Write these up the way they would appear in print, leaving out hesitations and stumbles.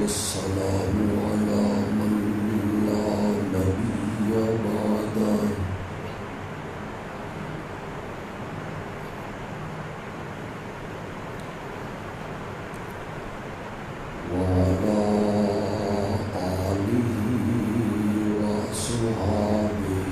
والسلام على من لا نبي بعده وعلى آله وأصحابه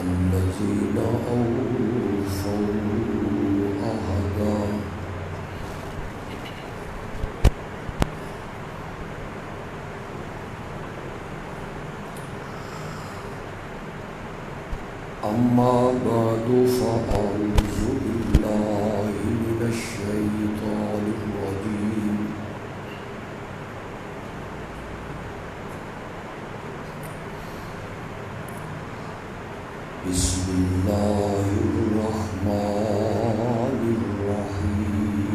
الذين أوفوا عهدا أما بعد فأعوذ بالله من الشيطان الرجيم بسم الله الرحمن الرحيم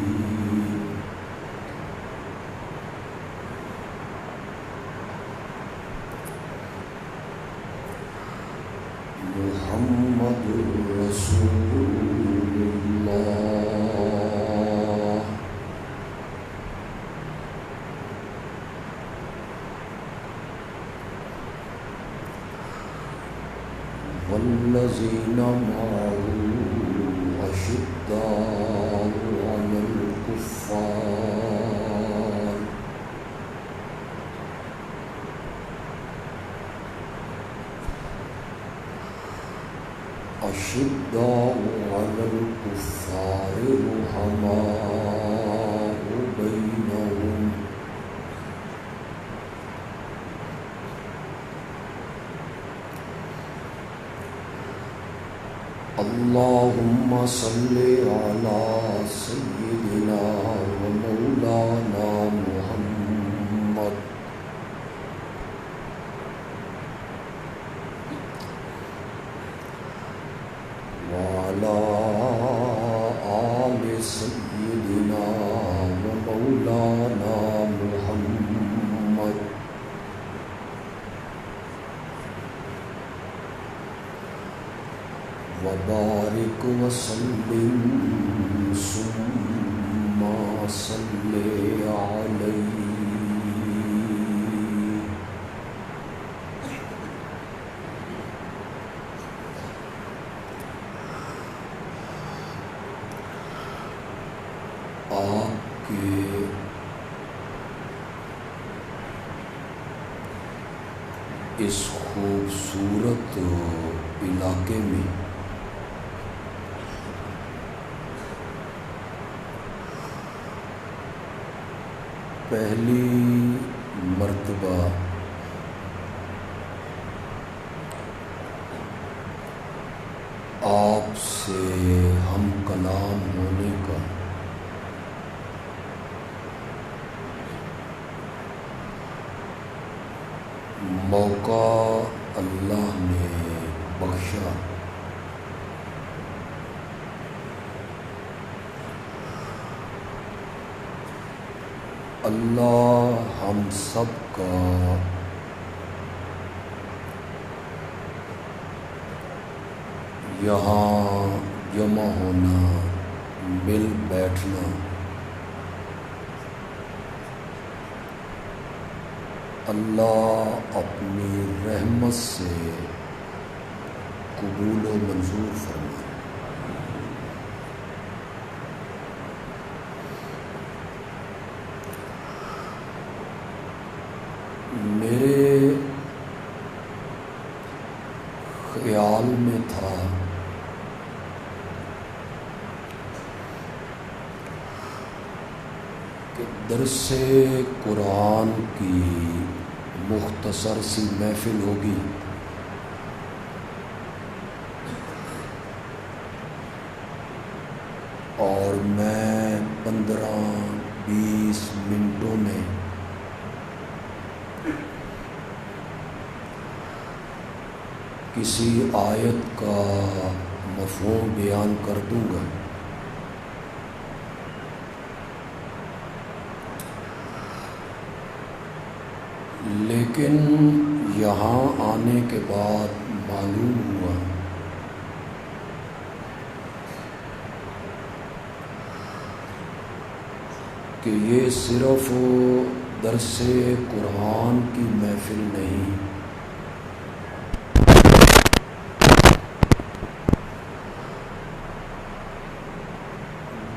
محمد رسول الله والذين معه أشداء على الكفار رحماء بينهم اللهم صل على سيدنا ومولانا محمد وعلى آل سيدنا ومولانا محمد وبارك وسلم ثم صل عليه آپ کے اس خوبصورت علاقے میں پہلی مرتبہ آپ سے ہم کلام ہونے کا موقع اللہ نے بخشا۔ اللہ ہم سب کا یہاں جمع ہونا، مل بیٹھنا اللہ اپنی رحمت سے قبول و منظور فرمائے۔ میرے خیال میں تھا کہ درس قرآن کی مختصر سی محفل ہوگی، اور میں 15-20 منٹوں میں کسی آیت کا مفہوم بیان کر دوں گا، لیکن یہاں آنے کے بعد معلوم ہوا کہ یہ صرف درس قرآن کی محفل نہیں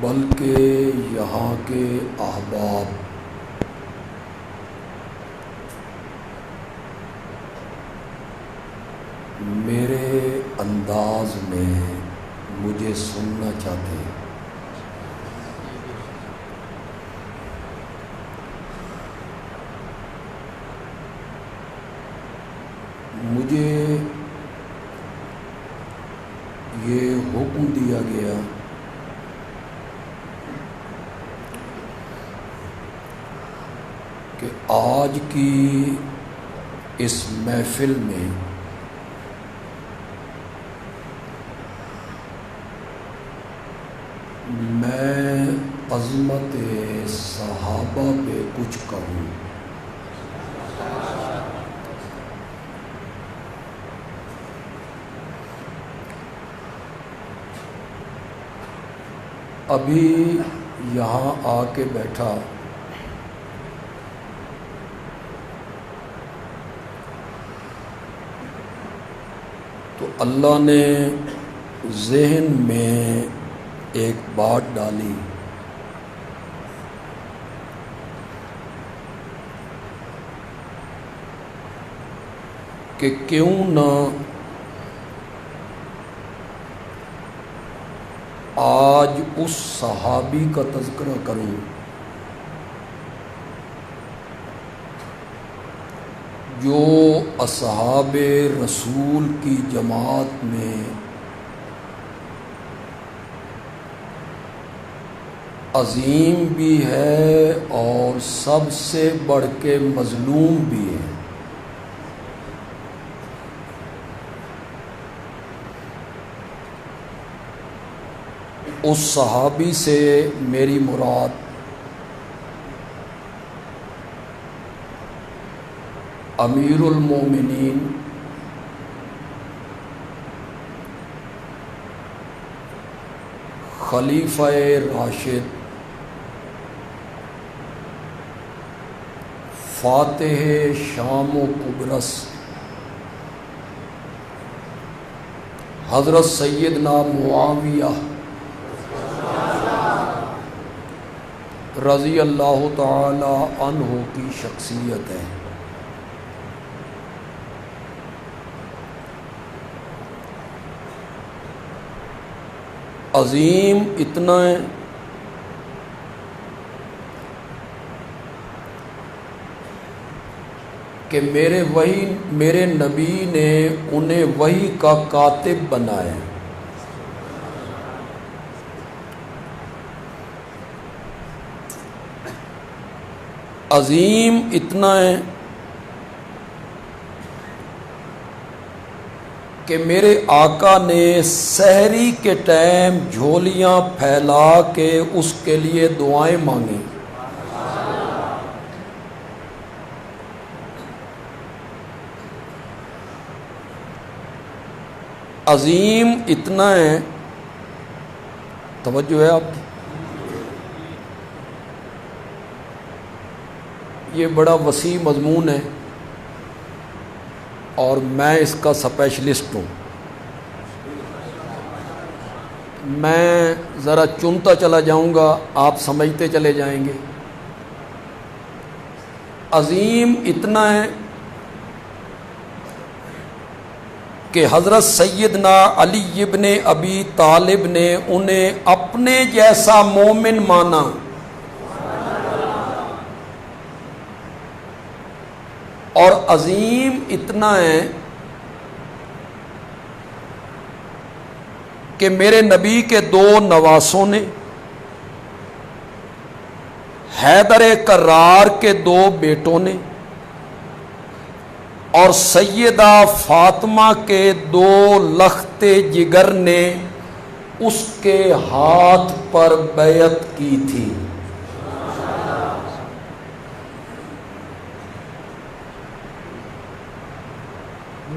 بلکہ یہاں کے احباب میرے انداز میں مجھے سننا چاہتے ہیں۔ مجھے یہ حکم دیا گیا کہ آج کی اس محفل میں میں عظمت صحابہ پہ کچھ کہوں۔ ابھی یہاں آ کے بیٹھا تو اللہ نے ذہن میں ایک بات ڈالی کہ کیوں نہ آج اس صحابی کا تذکرہ کروں جو اصحاب رسول کی جماعت میں عظیم بھی ہے اور سب سے بڑھ کے مظلوم بھی ہے۔ اس صحابی سے میری مراد امیر المومنین خلیفہ راشد فاتح شام و قبرص حضرت سیدنا معاویہ رضی اللہ تعالی عنہ کی شخصیت ہے۔ عظیم اتنا ہے کہ میرے نبی نے انہیں وحی کا کاتب بنایا۔ عظیم اتنا ہے کہ میرے آقا نے سحری کے ٹائم جھولیاں پھیلا کے اس کے لیے دعائیں مانگیں۔ عظیم اتنا ہے، توجہ ہے آپ کی، یہ بڑا وسیع مضمون ہے اور میں اس کا اسپیشلسٹ ہوں۔ میں ذرا چنتا چلا جاؤں گا، آپ سمجھتے چلے جائیں گے۔ عظیم اتنا ہے کہ حضرت سیدنا علی ابن ابی طالب نے انہیں اپنے جیسا مومن مانا۔ اور عظیم اتنا ہے کہ میرے نبی کے دو نواسوں نے، حیدر کرار کے دو بیٹوں نے اور سیدہ فاطمہ کے دو لخت جگر نے اس کے ہاتھ پر بیعت کی تھی۔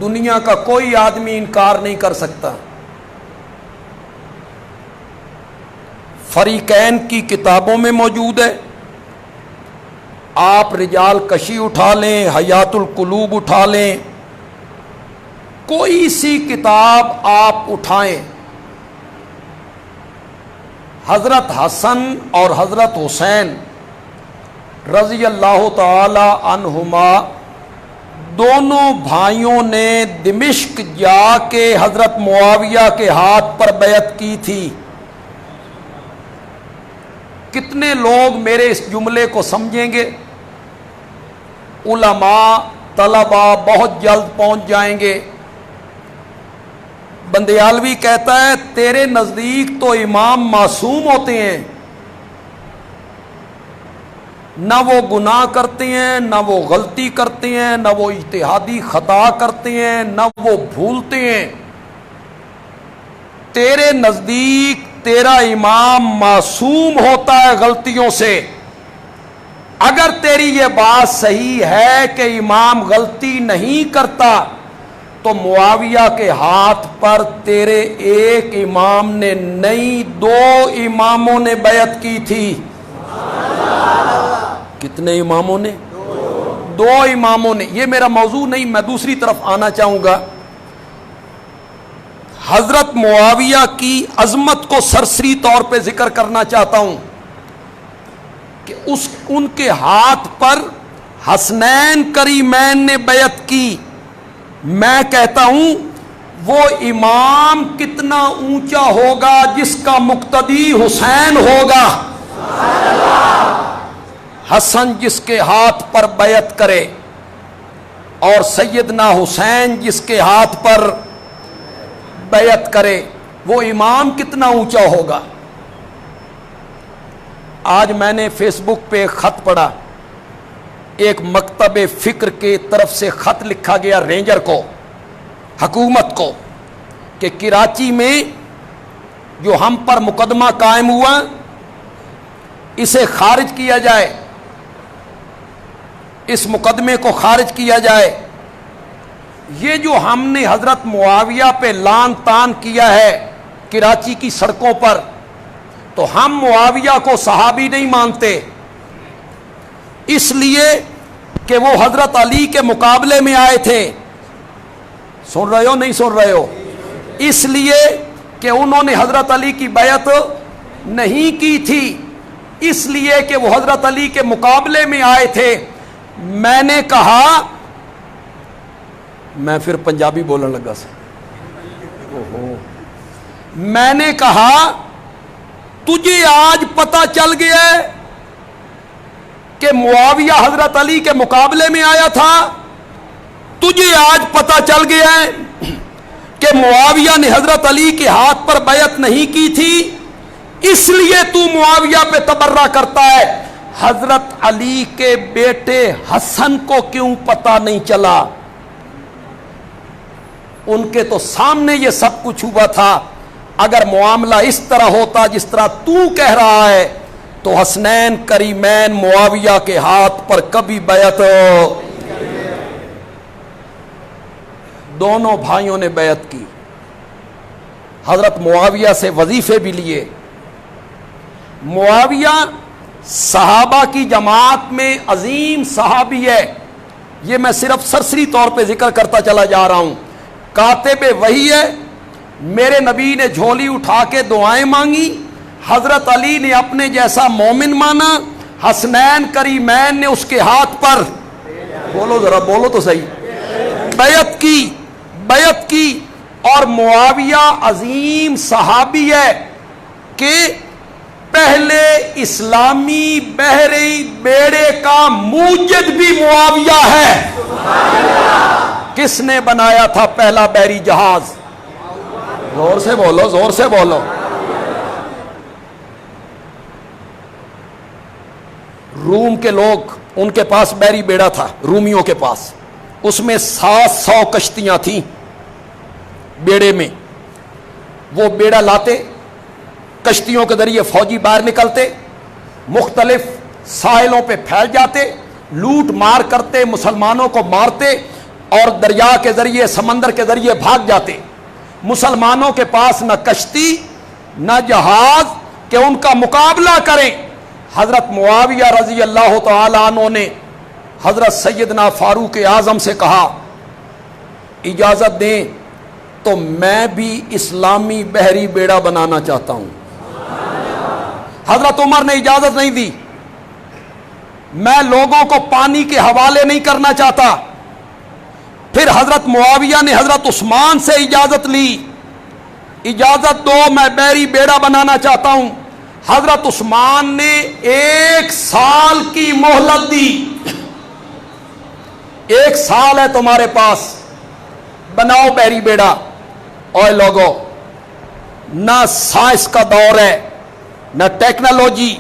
دنیا کا کوئی آدمی انکار نہیں کر سکتا. فریقین کی کتابوں میں موجود ہے. آپ رجال کشی اٹھا لیں، حیات القلوب اٹھا لیں، کوئی سی کتاب آپ اٹھائیں، حضرت حسن اور حضرت حسین رضی اللہ تعالی عنہما دونوں بھائیوں نے دمشق جا کے حضرت معاویہ کے ہاتھ پر بیعت کی تھی. کتنے لوگ میرے اس جملے کو سمجھیں گے؟ علماء، طلباء بہت جلد پہنچ جائیں گے. بندیالوی کہتا ہے تیرے نزدیک تو امام معصوم ہوتے ہیں، نہ وہ گناہ کرتے ہیں، نہ وہ غلطی کرتے ہیں، نہ وہ اجتہادی خطا کرتے ہیں، نہ وہ بھولتے ہیں. تیرے نزدیک تیرا امام معصوم ہوتا ہے غلطیوں سے. اگر تیری یہ بات صحیح ہے کہ امام غلطی نہیں کرتا تو معاویہ کے ہاتھ پر تیرے ایک امام نے نہیں، دو اماموں نے بیعت کی تھی. کتنے اماموں نے؟ دو اماموں نے. یہ میرا موضوع نہیں، میں دوسری طرف آنا چاہوں گا. حضرت معاویہ کی عظمت کو سرسری طور پہ ذکر کرنا چاہتا ہوں کہ ان کے ہاتھ پر حسنین کریمین نے بیعت کی. میں کہتا ہوں وہ امام کتنا اونچا ہوگا جس کا مقتدی حسین ہوگا. حسن جس کے ہاتھ پر بیعت کرے اور سیدنا حسین جس کے ہاتھ پر بیعت کرے، وہ امام کتنا اونچا ہوگا. آج میں نے فیس بک پہ ایک خط پڑھا، ایک مکتب فکر کی طرف سے خط لکھا گیا رینجر کو، حکومت کو، کہ کراچی میں جو ہم پر مقدمہ قائم ہوا اسے خارج کیا جائے، اس مقدمے کو خارج کیا جائے. یہ جو ہم نے حضرت معاویہ پہ لان تان کیا ہے کراچی کی سڑکوں پر، تو ہم معاویہ کو صحابی نہیں مانتے، اس لیے کہ وہ حضرت علی کے مقابلے میں آئے تھے. سن رہے ہو نہیں سن رہے ہو؟ اس لیے کہ انہوں نے حضرت علی کی بیعت نہیں کی تھی، اس لیے کہ وہ حضرت علی کے مقابلے میں آئے تھے. میں نے کہا، میں پھر پنجابی بولنے لگا میں نے کہا تجھے آج پتہ چل گیا ہے کہ معاویہ حضرت علی کے مقابلے میں آیا تھا؟ تجھے آج پتہ چل گیا ہے کہ معاویہ نے حضرت علی کے ہاتھ پر بیعت نہیں کی تھی، اس لیے تو معاویہ پہ تبرہ کرتا ہے. حضرت علی کے بیٹے حسن کو کیوں پتہ نہیں چلا؟ ان کے تو سامنے یہ سب کچھ ہوا تھا. اگر معاملہ اس طرح ہوتا جس طرح تو کہہ رہا ہے تو حسنین کریمین معاویہ کے ہاتھ پر کبھی بیعت. دونوں بھائیوں نے بیعت کی، حضرت معاویہ سے وظیفے بھی لیے. معاویہ صحابہ کی جماعت میں عظیم صحابی ہے، یہ میں صرف سرسری طور پہ ذکر کرتا چلا جا رہا ہوں. کاتب وحی ہے. میرے نبی نے جھولی اٹھا کے دعائیں مانگی، حضرت علی نے اپنے جیسا مومن مانا، حسنین کریمین نے اس کے ہاتھ پر، بولو ذرا بولو تو صحیح، بیعت کی. اور معاویہ عظیم صحابی ہے کہ پہلے اسلامی بحری بیڑے کا موجد بھی معاویہ ہے. کس نے بنایا تھا پہلا بحری جہاز؟ زور سے بولو، زور سے بولو. روم کے لوگ، ان کے پاس بحری بیڑا تھا، رومیوں کے پاس، اس میں 700 کشتیاں تھیں بیڑے میں. وہ بیڑا لاتے، کشتیوں کے ذریعے فوجی باہر نکلتے، مختلف ساحلوں پہ پھیل جاتے، لوٹ مار کرتے، مسلمانوں کو مارتے اور دریا کے ذریعے سمندر کے ذریعے بھاگ جاتے. مسلمانوں کے پاس نہ کشتی نہ جہاز کہ ان کا مقابلہ کریں. حضرت معاویہ رضی اللہ تعالی عنہ نے حضرت سیدنا فاروق اعظم سے کہا اجازت دیں تو میں بھی اسلامی بحری بیڑا بنانا چاہتا ہوں. حضرت عمر نے اجازت نہیں دی. میں لوگوں کو پانی کے حوالے نہیں کرنا چاہتا. پھر حضرت معاویہ نے حضرت عثمان سے اجازت لی, اجازت دو میں بحری بیڑا بنانا چاہتا ہوں. حضرت عثمان نے 1 سال کی مہلت دی. 1 سال ہے تمہارے پاس, بناؤ بحری بیڑا. اور لوگوں, نہ سائنس کا دور ہے, نہ ٹیکنالوجی,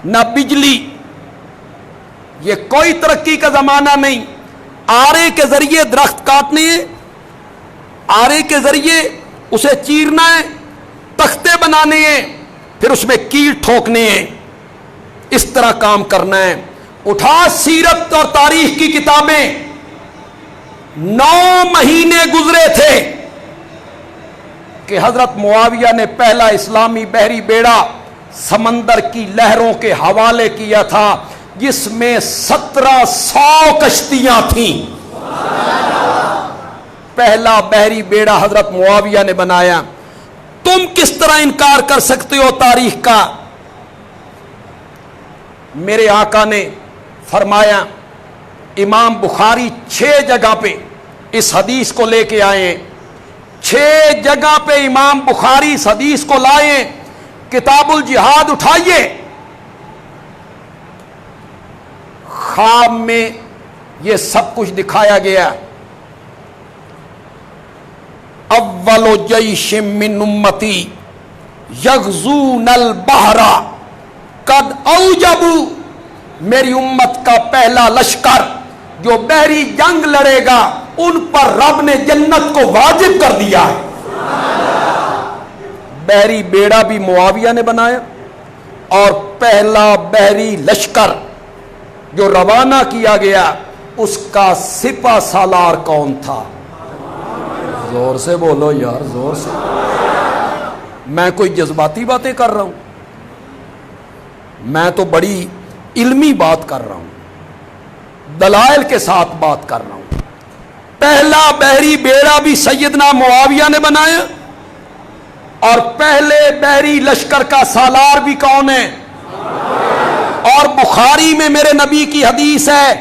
نہ بجلی, یہ کوئی ترقی کا زمانہ نہیں. آرے کے ذریعے درخت کاٹنے ہیں, آرے کے ذریعے اسے چیرنا ہے, تختے بنانے ہیں, پھر اس میں کیل ٹھوکنے ہیں. اس طرح کام کرنا ہے. اٹھا سیرت اور تاریخ کی کتابیں, 9 مہینے گزرے تھے کہ حضرت معاویہ نے پہلا اسلامی بحری بیڑا سمندر کی لہروں کے حوالے کیا تھا, جس میں 1700 کشتیاں تھیں. پہلا بحری بیڑا حضرت معاویہ نے بنایا. تم کس طرح انکار کر سکتے ہو تاریخ کا؟ میرے آقا نے فرمایا, امام بخاری 6 جگہ پہ اس حدیث کو لے کے آئے ہیں. 6 جگہ پہ امام بخاری اس حدیث کو لائے. کتاب الجہاد اٹھائیے, خواب میں یہ سب کچھ دکھایا گیا. اول جیش من امتی یغزون البحر قد اوجبوا, میری امت کا پہلا لشکر جو بحری جنگ لڑے گا ان پر رب نے جنت کو واجب کر دیا ہے. بحری بیڑا بھی معاویہ نے بنایا, اور پہلا بحری لشکر جو روانہ کیا گیا اس کا سپہ سالار کون تھا؟ زور سے بولو یار, زور سے. میں کوئی جذباتی باتیں کر رہا ہوں؟ میں تو بڑی علمی بات کر رہا ہوں, دلائل کے ساتھ بات کر رہا ہوں. پہلا بحری بیڑا بھی سیدنا معاویہ نے بنایا, اور پہلے بحری لشکر کا سالار بھی کون ہے؟ اور بخاری میں میرے نبی کی حدیث ہے,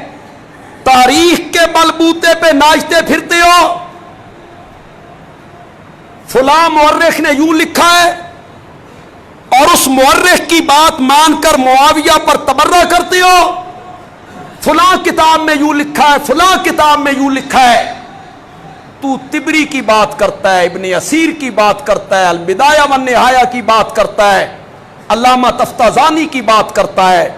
تاریخ کے بلبوتے پہ ناچتے پھرتے ہو. فلاں مورخ نے یوں لکھا ہے, اور اس مورخ کی بات مان کر معاویہ پر تبرہ کرتے ہو. فلاں کتاب میں یوں لکھا ہے, فلاں کتاب میں یوں لکھا ہے. تو تبری کی بات کرتا ہے, ابن اسیر کی بات کرتا ہے, البدایہ والنہایہ کی بات کرتا ہے, علامہ تفتازانی کی بات کرتا ہے,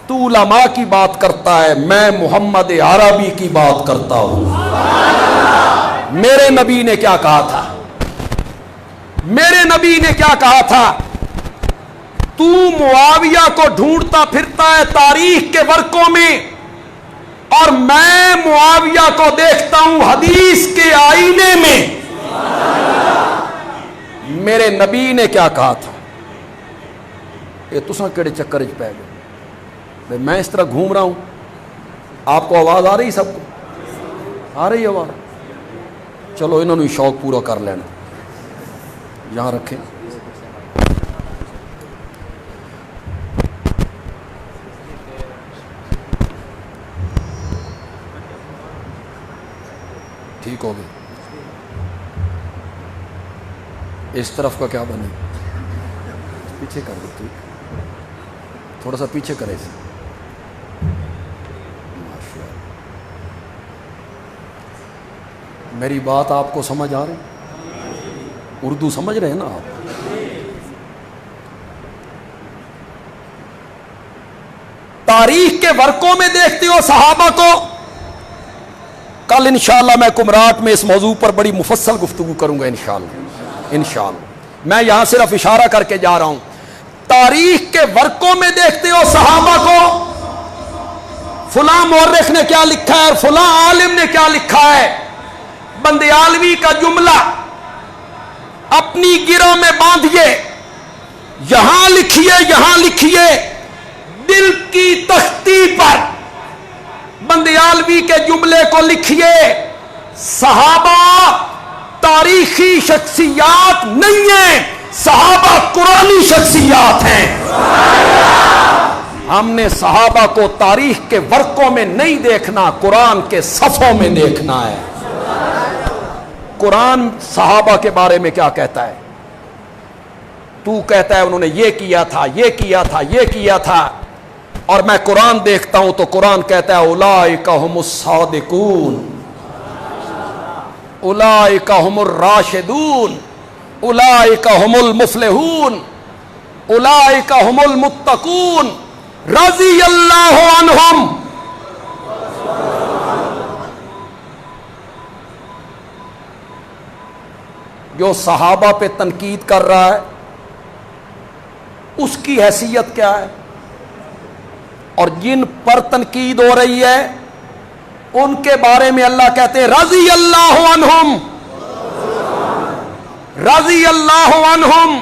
تو علماء کی بات کرتا ہے. میں محمد عربی کی بات کرتا ہوں. میرے نبی نے کیا کہا تھا؟ میرے نبی نے کیا کہا تھا؟ تو معاویہ کو ڈھونڈتا پھرتا ہے تاریخ کے ورقوں میں, اور میں معاویہ کو دیکھتا ہوں حدیث کے آئینے میں. میرے نبی نے کیا کہا تھا؟ یہ تساں کیڑے چکر چ پے گئے؟ میں اس طرح گھوم رہا ہوں, آپ کو آواز آ رہی؟ سب کو آ رہی آواز؟ چلو انہوں نے شوق پورا کر لینا. یہاں رکھیں. ٹھیک ہو گئی. اس طرف کا کیا بنے؟ پیچھے کر دو, ٹھیک, تھوڑا سا پیچھے کرے اسے. میری بات آپ کو سمجھ آ رہی؟ اردو سمجھ رہے ہیں نا آپ؟ تاریخ کے ورقوں میں دیکھتے ہو صحابہ کو. کل انشاءاللہ میں کمراٹ میں اس موضوع پر بڑی مفصل گفتگو کروں گا انشاءاللہ. میں یہاں صرف اشارہ کر کے جا رہا ہوں. تاریخ کے ورقوں میں دیکھتے ہو صحابہ کو, فلاں مورخ نے کیا لکھا ہے اور فلاں عالم نے کیا لکھا ہے. بندیالوی کا جملہ اپنی گرہ میں باندھیے، یہاں لکھیے یہاں لکھیے، دل کی تختی پر بندیالوی کے جملے کو لکھیے. صحابہ تاریخی شخصیات نہیں ہیں، صحابہ قرآنی شخصیات ہیں. ہم نے صحابہ کو تاریخ کے ورقوں میں نہیں دیکھنا، قرآن کے صفوں میں دیکھنا ہے. قرآن صحابہ کے بارے میں کیا کہتا ہے؟ تو کہتا ہے انہوں نے یہ کیا تھا یہ کیا تھا یہ کیا تھا، اور میں قرآن دیکھتا ہوں تو قرآن کہتا ہے اولئک هم الصادقون، اولئک هم الراشدون، اولئک هم المفلحون، اولئک هم المتقون رضی اللہ عنہم. جو صحابہ پہ تنقید کر رہا ہے اس کی حیثیت کیا ہے؟ اور جن پر تنقید ہو رہی ہے ان کے بارے میں اللہ کہتے ہیں رضی اللہ عنہم، رضی اللہ عنہم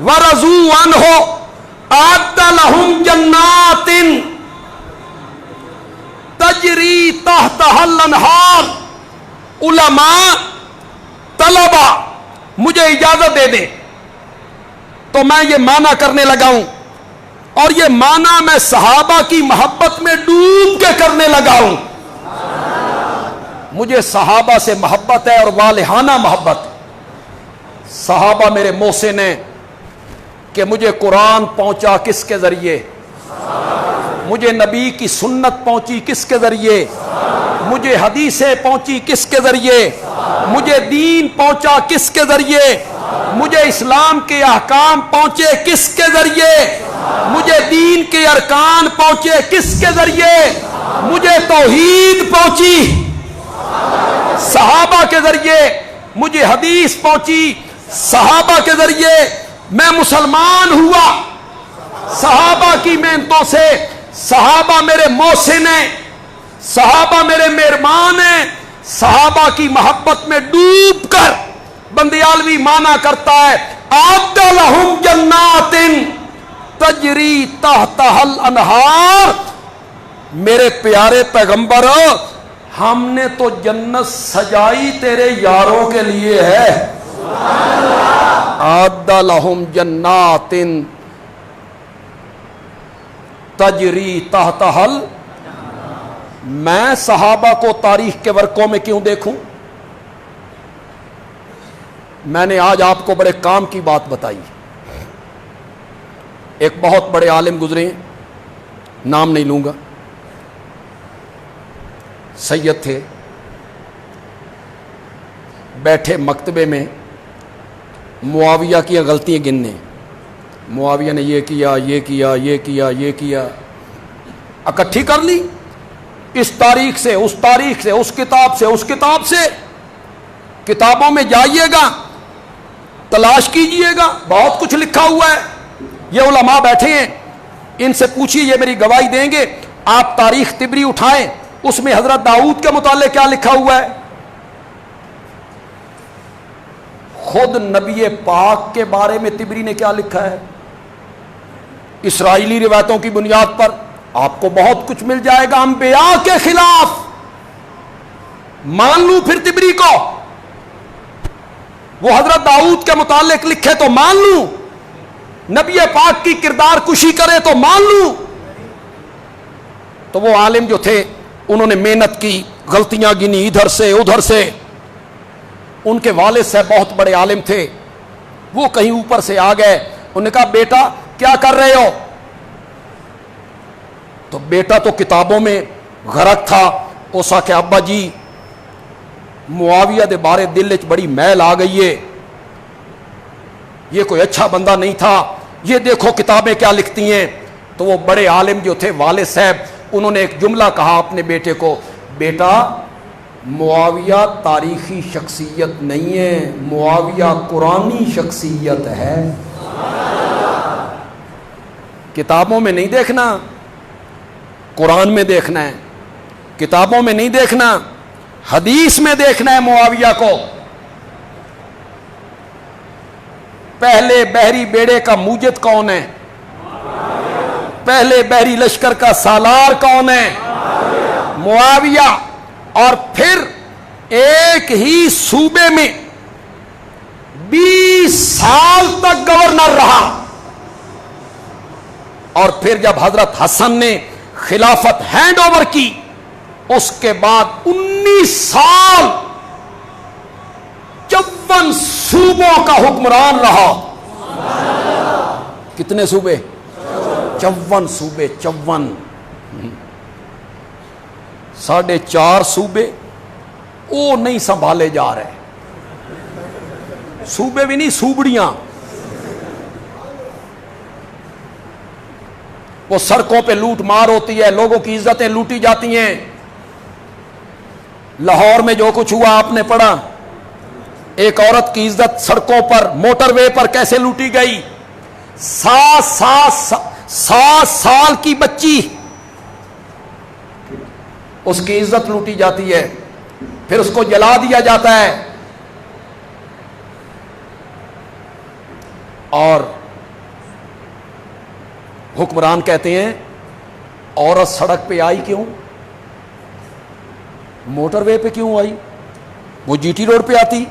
ورضوا عنہ اعد لہم جنات تجری تحتها الانہار. علماء طلبہ مجھے اجازت دے دیں تو میں یہ معنی کرنے لگا ہوں، اور یہ معنی میں صحابہ کی محبت میں ڈوب کے کرنے لگا ہوں. مجھے صحابہ سے محبت ہے اور والہانہ محبت. صحابہ میرے محسن ہیں کہ مجھے قرآن پہنچا کس کے ذریعے؟ مجھے نبی کی سنت پہنچی کس کے ذریعے؟ مجھے حدیثیں پہنچی کس کے ذریعے؟ مجھے دین پہنچا کس کے ذریعے؟ مجھے اسلام کے احکام پہنچے کس کے ذریعے؟ مجھے دین کے ارکان پہنچے کس کے ذریعے؟ مجھے توحید پہنچی صحابہ کے ذریعے، مجھے حدیث پہنچی صحابہ کے ذریعے، میں مسلمان ہوا صحابہ کی محنتوں سے. صحابہ میرے محسن ہیں، صحابہ میرے مہربان ہیں. صحابہ کی محبت میں ڈوب کر بندیالوی مانا کرتا ہے اعد لہم جنات تجری تحتها الانہار. میرے پیارے پیغمبر ہم نے تو جنت سجائی تیرے یاروں کے لیے ہے. اعد لہم جنات تجری تحتها الانہار. میں صحابہ کو تاریخ کے ورقوں میں کیوں دیکھوں؟ میں نے آج آپ کو بڑے کام کی بات بتائی. ایک بہت بڑے عالم گزرے ہیں، نام نہیں لوں گا، سید تھے، بیٹھے مکتبے میں معاویہ کی غلطیاں گننے. معاویہ نے یہ کیا یہ کیا یہ کیا یہ کیا، اکٹھی کر لی اس تاریخ سے اس تاریخ سے، اس کتاب سے اس کتاب سے. کتابوں میں جائیے گا، تلاش کیجئے گا، بہت کچھ لکھا ہوا ہے. یہ علماء بیٹھے ہیں، ان سے پوچھیے، یہ میری گواہی دیں گے. آپ تاریخ طبری اٹھائیں، اس میں حضرت داؤد کے متعلق کیا لکھا ہوا ہے. خود نبی پاک کے بارے میں طبری نے کیا لکھا ہے. اسرائیلی روایتوں کی بنیاد پر آپ کو بہت کچھ مل جائے گا. انبیاء کے خلاف مان لوں پھر طبری کو، وہ حضرت داؤد کے متعلق لکھے تو مان لوں، نبی پاک کی کردار کشی کرے تو مان لوں. تو وہ عالم جو تھے انہوں نے محنت کی، غلطیاں گنی ادھر سے ادھر سے. ان کے والد صاحب بہت بڑے عالم تھے، وہ کہیں اوپر سے آ گئے. انہوں نے کہا بیٹا کیا کر رہے ہو؟ تو بیٹا تو کتابوں میں غرق تھا. اسا کہ ابا جی معاویہ دے بارے دل وچ بڑی میل آ گئی ہے، یہ کوئی اچھا بندہ نہیں تھا، یہ دیکھو کتابیں کیا لکھتی ہیں. تو وہ بڑے عالم جو تھے والد صاحب، انہوں نے ایک جملہ کہا اپنے بیٹے کو، بیٹا معاویہ تاریخی شخصیت نہیں ہے، معاویہ قرآنی شخصیت ہے. کتابوں میں نہیں دیکھنا. قرآن میں دیکھنا ہے، کتابوں میں نہیں دیکھنا، حدیث میں دیکھنا ہے معاویہ کو۔ پہلے بحری بیڑے کا موجد کون ہے؟ پہلے بحری لشکر کا سالار کون ہے؟ معاویہ۔ اور پھر ایک ہی صوبے میں 20 سال تک گورنر رہا، اور پھر جب حضرت حسن نے خلافت ہینڈ اوور کی، اس کے بعد 19 سال 54 صوبوں کا حکمران رہا۔ کتنے صوبے؟ 54 صوبے، 54۔ 4.5 صوبے وہ نہیں سنبھالے جا رہے، صوبے بھی نہیں، صوبڑیاں۔ وہ سڑکوں پہ لوٹ مار ہوتی ہے، لوگوں کی عزتیں لوٹی جاتی ہیں۔ لاہور میں جو کچھ ہوا آپ نے پڑھا، ایک عورت کی عزت سڑکوں پر، موٹر وے پر کیسے لوٹی گئی۔ 7 سال کی بچی، اس کی عزت لوٹی جاتی ہے، پھر اس کو جلا دیا جاتا ہے۔ اور حکمران کہتے ہیں عورت سڑک پہ آئی کیوں؟ موٹر وے پہ کیوں آئی؟ وہ جی ٹی روڈ پہ آتی۔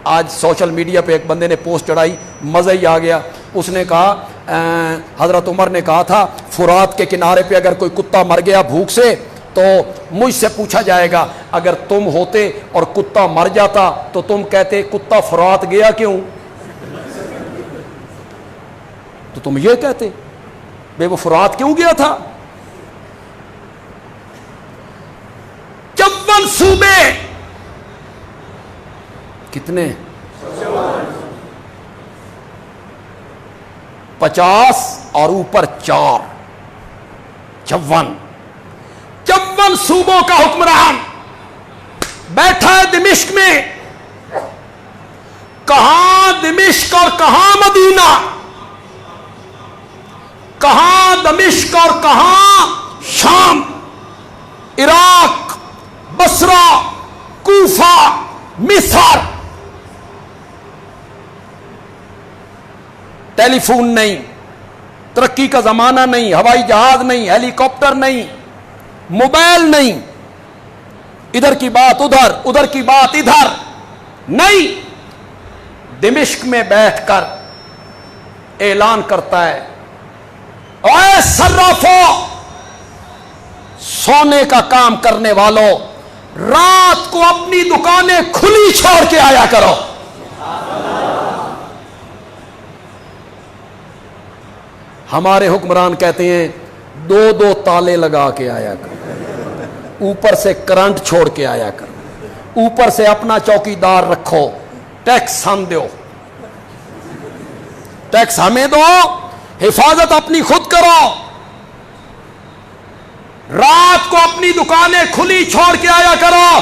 آج سوشل میڈیا پہ ایک بندے نے پوسٹ چڑھائی، مزہ ہی آ گیا۔ اس نے کہا حضرت عمر نے کہا تھا فرات کے کنارے پہ اگر کوئی کتا مر گیا بھوک سے تو مجھ سے پوچھا جائے گا، اگر تم ہوتے اور کتا مر جاتا تو تم کہتے کتا فرات گیا کیوں؟ تو تم یہ کہتے بے وہ فرات کیوں گیا تھا؟ 54 صوبے، کتنے؟ 50 اور اوپر 4، 54 صوبوں کا حکمران بیٹھا ہے دمشق میں۔ کہاں دمشق اور کہاں مدینہ، کہاں دمشق اور کہاں شام، عراق، بصرہ، کوفہ، مصر۔ ٹیلی فون نہیں، ترقی کا زمانہ نہیں، ہوائی جہاز نہیں، ہیلی کاپٹر نہیں، موبائل نہیں، ادھر کی بات ادھر، ادھر کی بات ادھر نہیں، دمشق میں بیٹھ کر اعلان کرتا ہے اے صرافو، سونے کا کام کرنے والوں، رات کو اپنی دکانیں کھلی چھوڑ کے آیا کرو۔ ہمارے حکمران کہتے ہیں 2 تالے لگا کے آیا کرو، اوپر سے کرنٹ چھوڑ کے آیا کرو، اوپر سے اپنا چوکیدار رکھو، ٹیکس ہم دو، ٹیکس ہمیں دو، حفاظت اپنی خود کرو، رات کو اپنی دکانیں کھلی چھوڑ کے آیا کرو۔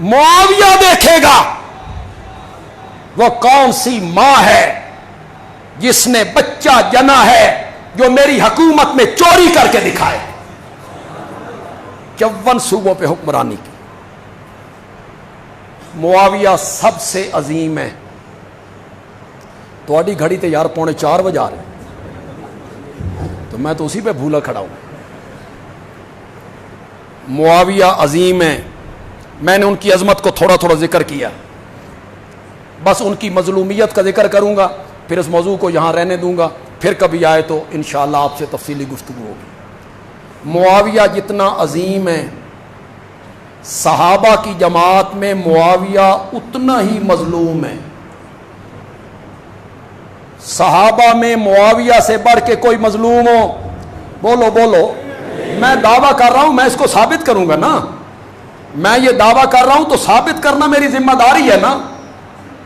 معاویہ دیکھے گا وہ کون سی ماں ہے جس نے بچہ جنا ہے جو میری حکومت میں چوری کر کے دکھائے۔ 54 صوبوں پہ حکمرانی کی۔ معاویہ سب سے عظیم ہے۔ تھوڑی گھڑی تے یار 3:45 بجے آ رہے تو میں تو اسی پہ بھولا کھڑا ہوں۔ معاویہ عظیم ہے، میں نے ان کی عظمت کو تھوڑا تھوڑا ذکر کیا، بس ان کی مظلومیت کا ذکر کروں گا، پھر اس موضوع کو یہاں رہنے دوں گا، پھر کبھی آئے تو انشاءاللہ آپ سے تفصیلی گفتگو ہوگی۔ معاویہ جتنا عظیم ہے، صحابہ کی جماعت میں معاویہ اتنا ہی مظلوم ہے۔ صحابہ میں معاویہ سے بڑھ کے کوئی مظلوم ہو؟ بولو بولو۔ میں دعویٰ کر رہا ہوں، میں اس کو ثابت کروں گا نا، میں یہ دعویٰ کر رہا ہوں تو ثابت کرنا میری ذمہ داری ہے نا،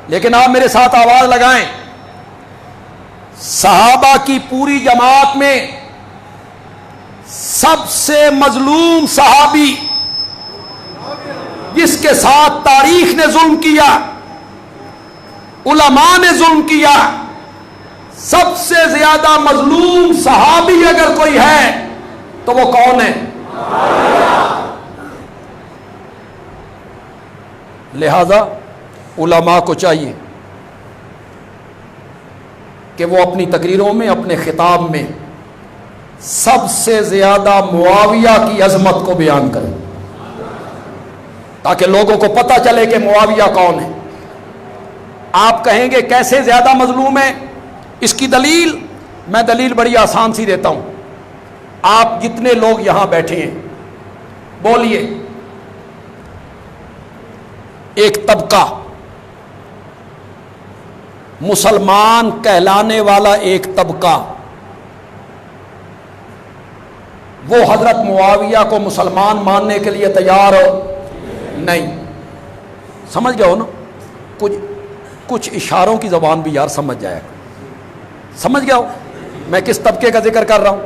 لیکن آپ میرے ساتھ آواز لگائیں۔ صحابہ کی پوری جماعت میں سب سے مظلوم صحابی جس کے ساتھ تاریخ نے ظلم کیا، علماء نے ظلم کیا، سب سے زیادہ مظلوم صحابی اگر کوئی ہے تو وہ کون ہے؟ لہذا علماء کو چاہیے کہ وہ اپنی تقریروں میں، اپنے خطاب میں سب سے زیادہ معاویہ کی عظمت کو بیان کریں، تاکہ لوگوں کو پتہ چلے کہ معاویہ کون ہے۔ آپ کہیں گے کیسے زیادہ مظلوم ہے؟ اس کی دلیل میں دلیل بڑی آسان سی دیتا ہوں۔ آپ جتنے لوگ یہاں بیٹھے ہیں بولیے، ایک طبقہ مسلمان کہلانے والا ایک طبقہ، وہ حضرت معاویہ کو مسلمان ماننے کے لیے تیار نہیں۔ سمجھ گئے ہو نا؟ کچھ اشاروں کی زبان بھی یار سمجھ جائے گا۔ سمجھ گئے ہو میں کس طبقے کا ذکر کر رہا ہوں؟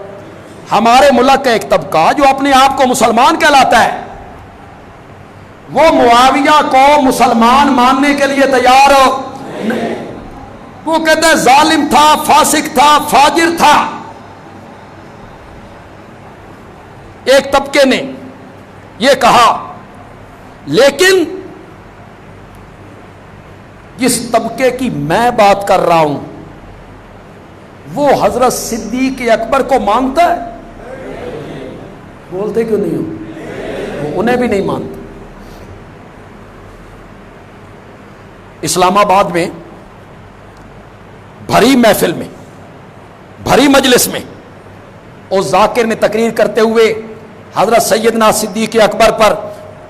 ہمارے ملک کا ایک طبقہ جو اپنے آپ کو مسلمان کہلاتا ہے، وہ معاویہ کو مسلمان ماننے کے لیے تیار نہیں۔ وہ کہتا ہے ظالم تھا، فاسق تھا، فاجر تھا۔ ایک طبقے نے یہ کہا، لیکن جس طبقے کی میں بات کر رہا ہوں وہ حضرت صدیق اکبر کو مانتا ہے؟ بولتے کیوں نہیں ہو؟ وہ انہیں بھی نہیں مانتا۔ اسلام آباد میں بھری محفل میں، بھری مجلس میں اس ذاکر نے تقریر کرتے ہوئے حضرت سیدنا صدیق اکبر پر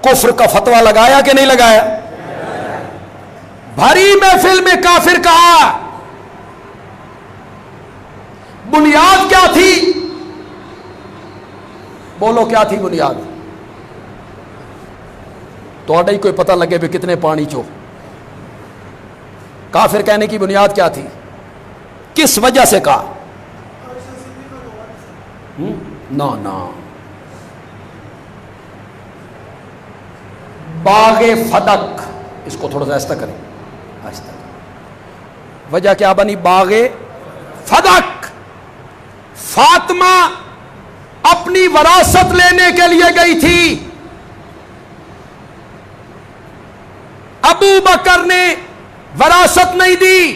کفر کا فتویٰ لگایا کہ نہیں لگایا؟ بھری محفل میں کافر کہا۔ بنیاد کیا تھی؟ بولو کیا تھی بنیاد؟ تو ہی کوئی پتہ لگے بھی کتنے پانی چو۔ کافر کہنے کی بنیاد کیا تھی؟ کس وجہ سے کہا؟ نا باغ فدق، اس کو تھوڑا سا آہستہ کریں، آہستہ۔ وجہ کیا بنی باغ فدق؟ فاطمہ اپنی وراثت لینے کے لیے گئی تھی، ابو بکر نے وراثت نہیں دی،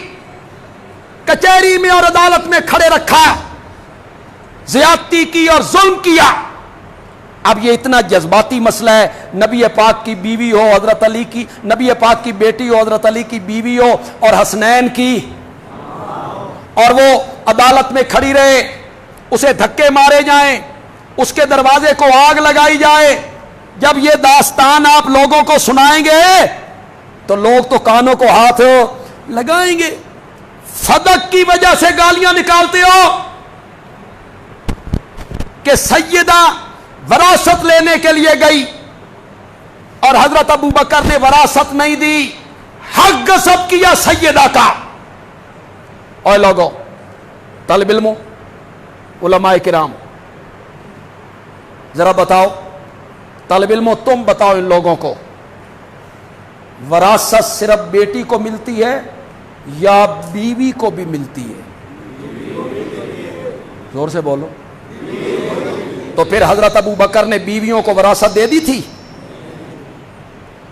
کچہری میں اور عدالت میں کھڑے رکھا، زیادتی کی اور ظلم کیا۔ اب یہ اتنا جذباتی مسئلہ ہے، نبی پاک کی بیوی ہو حضرت علی کی، نبی پاک کی بیٹی ہو حضرت علی کی بیوی ہو اور حسنین کی، اور وہ عدالت میں کھڑی رہے، اسے دھکے مارے جائیں، اس کے دروازے کو آگ لگائی جائے۔ جب یہ داستان آپ لوگوں کو سنائیں گے تو لوگ تو کانوں کو ہاتھ لگائیں گے۔ فدق کی وجہ سے گالیاں نکالتے ہو کہ سیدہ وراثت لینے کے لیے گئی اور حضرت ابو بکر نے وراثت نہیں دی، حق غصب کیا سیدہ کا۔ اور لوگوں، طالب علموں، علماء کرام، ذرا بتاؤ، طالب علموں تم بتاؤ ان لوگوں کو، وراثت صرف بیٹی کو ملتی ہے یا بیوی کو بھی ملتی ہے؟ زور سے بولو۔ تو پھر حضرت ابو بکر نے بیویوں کو وراثت دے دی تھی؟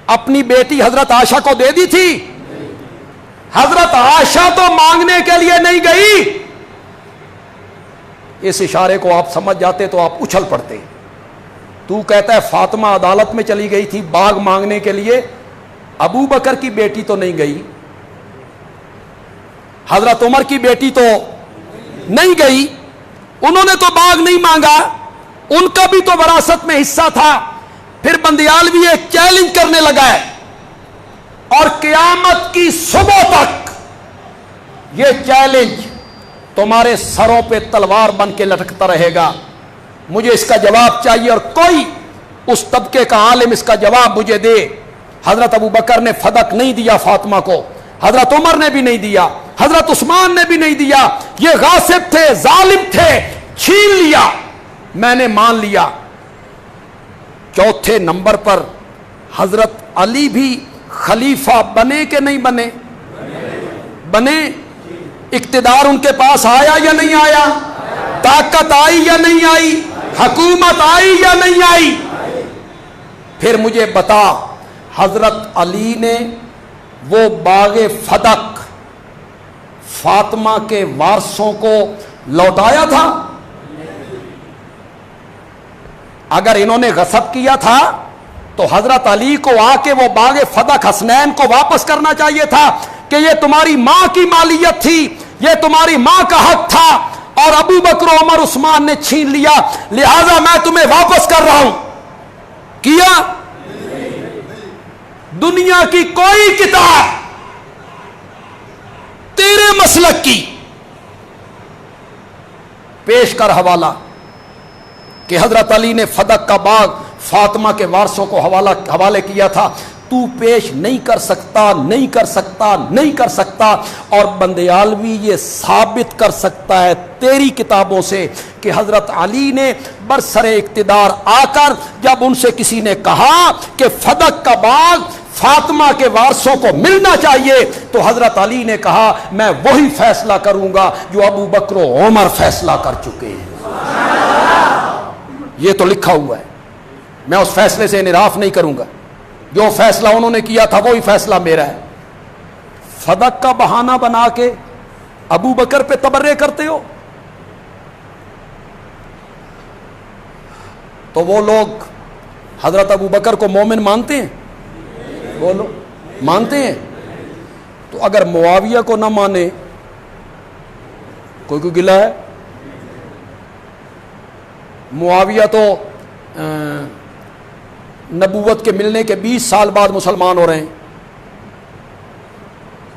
اپنی بیٹی حضرت عائشہ کو دے دی تھی؟ حضرت عائشہ تو مانگنے کے لیے نہیں گئی۔ اس اشارے کو آپ سمجھ جاتے تو آپ اچھل پڑتے۔ تو کہتا ہے فاطمہ عدالت میں چلی گئی تھی باغ مانگنے کے لیے، ابو بکر کی بیٹی تو نہیں گئی، حضرت عمر کی بیٹی تو نہیں گئی، انہوں نے تو باغ نہیں مانگا، ان کا بھی تو وراثت میں حصہ تھا۔ پھر بندیال بھی ایک چیلنج کرنے لگا ہے، اور قیامت کی صبح تک یہ چیلنج تمہارے سروں پہ تلوار بن کے لٹکتا رہے گا۔ مجھے اس کا جواب چاہیے، اور کوئی اس طبقے کا عالم اس کا جواب مجھے دے۔ حضرت ابو بکر نے فدق نہیں دیا فاطمہ کو، حضرت عمر نے بھی نہیں دیا، حضرت عثمان نے بھی نہیں دیا۔ یہ غاصب تھے، ظالم تھے، چھین لیا، میں نے مان لیا۔ چوتھے نمبر پر حضرت علی بھی خلیفہ بنے کہ نہیں بنے؟ بنے۔ اقتدار ان کے پاس آیا یا نہیں آیا؟ طاقت آئی یا نہیں آئی؟ حکومت آئی یا نہیں آئی؟ پھر مجھے بتا، حضرت علی نے وہ باغ فدق فاطمہ کے وارثوں کو لوٹایا تھا؟ اگر انہوں نے غصب کیا تھا تو حضرت علی کو آ کے وہ باغ فدق حسنین کو واپس کرنا چاہیے تھا کہ یہ تمہاری ماں کی مالیت تھی، یہ تمہاری ماں کا حق تھا، اور ابو بکر عمر عثمان نے چھین لیا، لہذا میں تمہیں واپس کر رہا ہوں۔ کیا؟ دنیا کی کوئی کتاب تیرے مسلک کی پیش کر حوالہ کہ حضرت علی نے فدق کا باغ فاطمہ کے وارثوں کو حوالے کیا تھا، تو پیش نہیں کر سکتا، نہیں کر سکتا، نہیں کر سکتا، اور بندیالوی یہ ثابت کر سکتا ہے تیری کتابوں سے کہ حضرت علی نے برسر اقتدار آ کر جب ان سے کسی نے کہا کہ فدق کا باغ فاطمہ کے وارثوں کو ملنا چاہیے، تو حضرت علی نے کہا میں وہی فیصلہ کروں گا جو ابو بکر و عمر فیصلہ کر چکے ہیں۔ یہ تو لکھا ہوا ہے، میں اس فیصلے سے انحراف نہیں کروں گا، جو فیصلہ انہوں نے کیا تھا وہی فیصلہ میرا ہے۔ فدق کا بہانہ بنا کے ابو بکر پہ تبرئے کرتے ہو، تو وہ لوگ حضرت ابو بکر کو مومن مانتے ہیں؟ بولو، مانتے ہیں؟ تو اگر معاویہ کو نہ مانے، کوئی گلہ ہے؟ معاویہ تو نبوت کے ملنے کے 20 سال بعد مسلمان ہو رہے ہیں،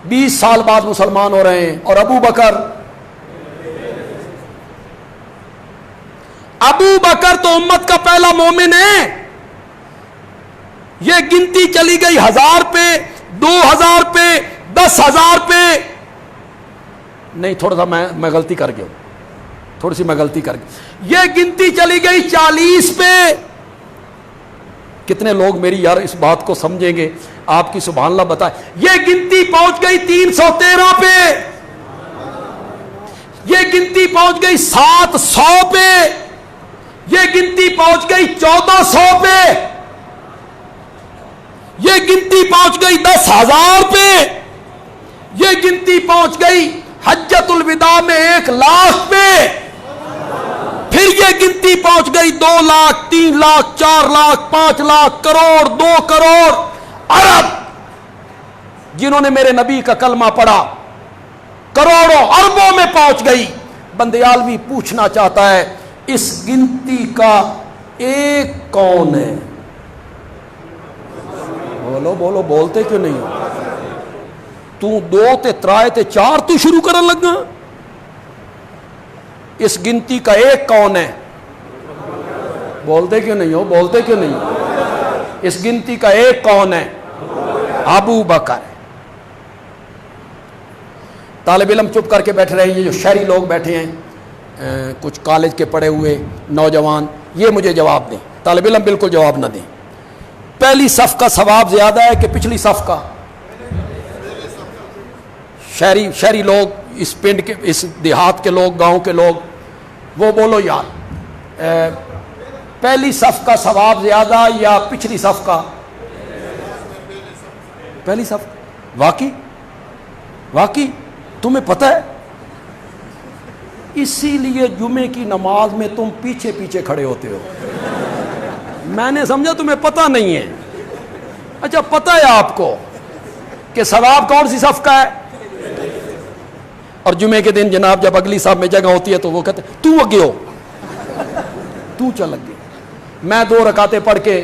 20 سال بعد مسلمان ہو رہے ہیں، اور ابو بکر تو امت کا پہلا مومن ہے۔ یہ گنتی چلی گئی 1000 پہ، 2000 پہ، 10,000 پہ، نہیں تھوڑا سا میں غلطی کر گیا، تھوڑی سی میں غلطی کر گیا، یہ گنتی چلی گئی 40 پہ۔ کتنے لوگ میری یار اس بات کو سمجھیں گے؟ آپ کی سبحان اللہ بتائیں۔ یہ گنتی پہنچ گئی 313 پہ، یہ گنتی پہنچ گئی 700 پہ، یہ گنتی پہنچ گئی 1400 پہ، یہ گنتی پہنچ گئی 10,000 پہ، یہ گنتی پہنچ گئی حجۃ الوداع میں 1,00,000 پہ، پھر یہ گنتی پہنچ گئی 2 لاکھ، 3 لاکھ، 4 لاکھ، 5 لاکھ، کروڑ، 2 کروڑ، ارب، جنہوں نے میرے نبی کا کلمہ پڑھا کروڑوں اربوں میں پہنچ گئی۔ بندیالوی پوچھنا چاہتا ہے اس گنتی کا ایک کون ہے؟ بولو بولو، بولتے کیوں نہیں؟ تو 2 تے 3 تے 4 تو شروع کرن لگا، اس گنتی کا ایک کون ہے؟ بولتے کیوں نہیں ہو؟ بولتے کیوں نہیں ہو؟ اس گنتی کا ایک کون ہے؟ ابو بکر۔ طالب علم چپ کر کے بیٹھ رہے ہیں، یہ جو شہری لوگ بیٹھے ہیں، کچھ کالج کے پڑھے ہوئے نوجوان، یہ مجھے جواب دیں، طالب علم بالکل جواب نہ دیں۔ پہلی صف کا ثواب زیادہ ہے کہ پچھلی صف کا؟ شہری لوگ، اس پنڈ کے، اس دیہات کے لوگ، گاؤں کے لوگ، وہ بولو یار، پہلی صف کا ثواب زیادہ یا پچھلی صف کا؟ پہلی صف۔ واقعی تمہیں پتہ ہے، اسی لیے جمعے کی نماز میں تم پیچھے پیچھے کھڑے ہوتے ہو۔ میں نے سمجھا تمہیں پتہ نہیں ہے۔ اچھا پتہ ہے آپ کو کہ ثواب کون سی صف کا ہے؟ اور جمعے کے دن جناب جب اگلی صف میں جگہ ہوتی ہے تو وہ کہتے تو اگے ہو، تو چل لگے، میں 2 رکعتیں پڑھ کے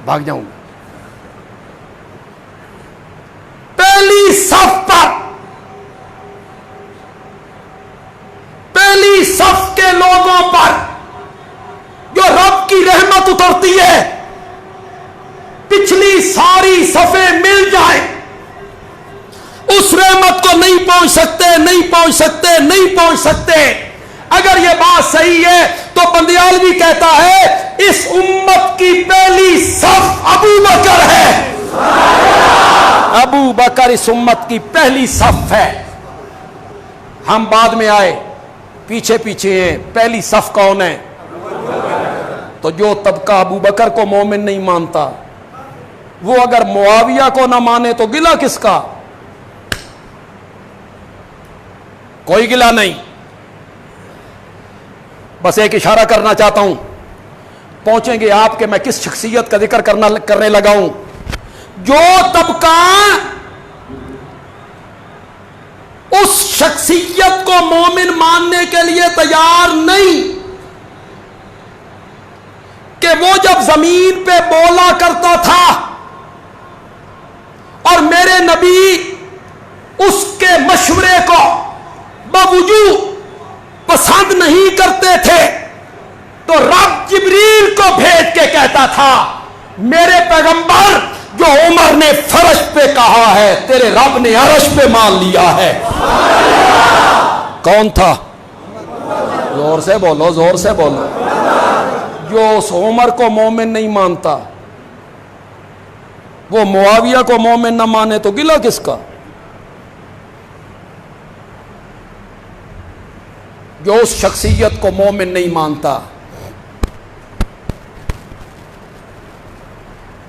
بھاگ جاؤں گا۔ پہلی صف پر، پہلی صف کے لوگوں پر جو رب کی رحمت اترتی ہے، پچھلی ساری صفیں مل جائیں، اس رحمت کو نہیں پہنچ سکتے، نہیں پہنچ سکتے، نہیں پہنچ سکتے۔ اگر یہ بات صحیح ہے تو بندیالوی کہتا ہے اس امت کی پہلی صف ابو بکر ہے، ابو بکر اس امت کی پہلی صف ہے۔ ہم بعد میں آئے، پیچھے پیچھے ہیں، پہلی صف کون ہے؟ تو جو طبقہ ابو بکر کو مومن نہیں مانتا وہ اگر معاویہ کو نہ مانے تو گلہ کس کا؟ کوئی گلہ نہیں۔ بس ایک اشارہ کرنا چاہتا ہوں، پہنچیں گے آپ کہ میں کس شخصیت کا ذکر کرنے لگا ہوں۔ جو طبقہ اس شخصیت کو مومن ماننے کے لیے تیار نہیں کہ وہ جب زمین پہ بولا کرتا تھا اور میرے نبی اس کے مشورے کو باوجود پسند نہیں کرتے تھے تو رب جبریل کو بھیج کے کہتا تھا میرے پیغمبر جو عمر نے فرش پہ کہا ہے تیرے رب نے عرش پہ مان لیا ہے۔ کون تھا؟ زور سے بولو، زور سے بولو۔ جو اس عمر کو مومن نہیں مانتا وہ معاویہ کو مومن نہ مانے تو گلہ کس کا؟ جو اس شخصیت کو مومن نہیں مانتا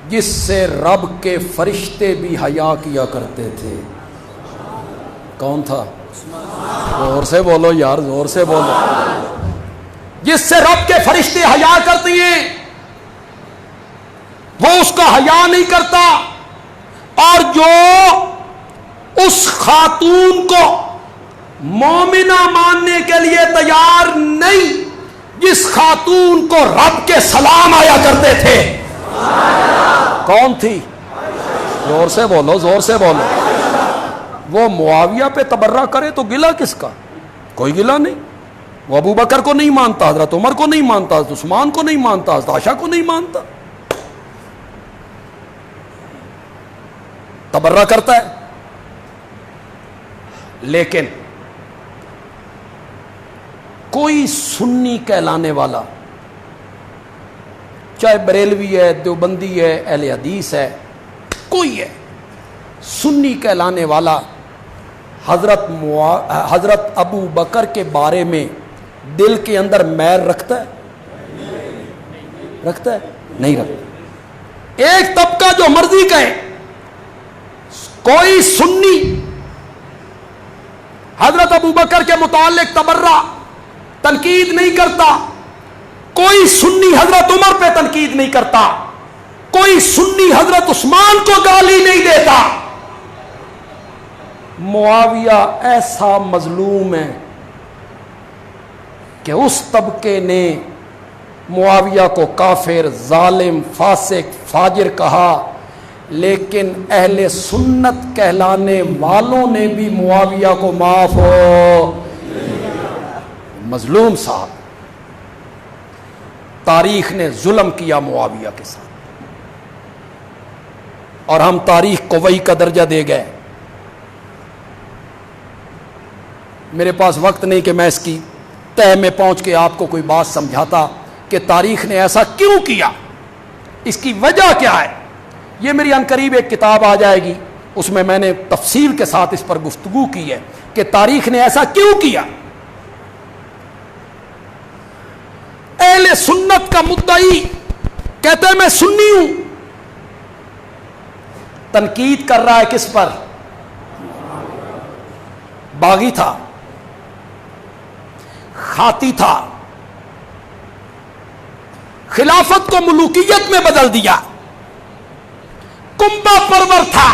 جس سے رب کے فرشتے بھی حیا کیا کرتے تھے۔ کون تھا؟ زور سے بولو یار، زور سے بولو۔ جس سے رب کے فرشتے حیا کرتے ہیں وہ اس کا حیا نہیں کرتا، اور جو اس خاتون کو مومنہ ماننے کے لیے تیار نہیں جس خاتون کو رب کے سلام آیا کرتے تھے۔ کون تھی؟ زور سے بولو، زور سے بولو۔ وہ معاویہ پہ تبرہ کرے تو گلہ کس کا؟ کوئی گلہ نہیں۔ وہ ابو بکر کو نہیں مانتا، حضرت عمر کو نہیں مانتا، حضرت عثمان کو نہیں مانتا، حضرت عائشہ کو نہیں مانتا، تبرہ کرتا ہے۔ لیکن کوئی سنی کہلانے والا، چاہے بریلوی ہے، دیوبندی ہے، اہل حدیث ہے، کوئی ہے سنی کہلانے والا، حضرت ابو بکر کے بارے میں دل کے اندر میل رکھتا ہے؟ رکھتا ہے؟ نہیں رکھتا۔ ایک طبقہ جو مرضی کہے، کوئی سنی حضرت ابو بکر کے متعلق تبرہ تنقید نہیں کرتا، کوئی سنی حضرت عمر پہ تنقید نہیں کرتا، کوئی سنی حضرت عثمان کو گالی نہیں دیتا۔ معاویہ ایسا مظلوم ہے کہ اس طبقے نے معاویہ کو کافر، ظالم، فاسق، فاجر کہا، لیکن اہل سنت کہلانے والوں نے بھی معاویہ کو معاف ہو۔ مظلوم صاحب، تاریخ نے ظلم کیا معاویہ کے ساتھ، اور ہم تاریخ کو وہی کا درجہ دے گئے۔ میرے پاس وقت نہیں کہ میں اس کی تہ میں پہنچ کے آپ کو کوئی بات سمجھاتا کہ تاریخ نے ایسا کیوں کیا، اس کی وجہ کیا ہے۔ یہ میری عنقریب ایک کتاب آ جائے گی، اس میں نے تفصیل کے ساتھ اس پر گفتگو کی ہے کہ تاریخ نے ایسا کیوں کیا۔ اہل سنت کا مدعی کہتا ہے میں سنی ہوں، تنقید کر رہا ہے کس پر؟ باغی تھا، خاطی تھا، خلافت کو ملوکیت میں بدل دیا، کنبہ پرور تھا،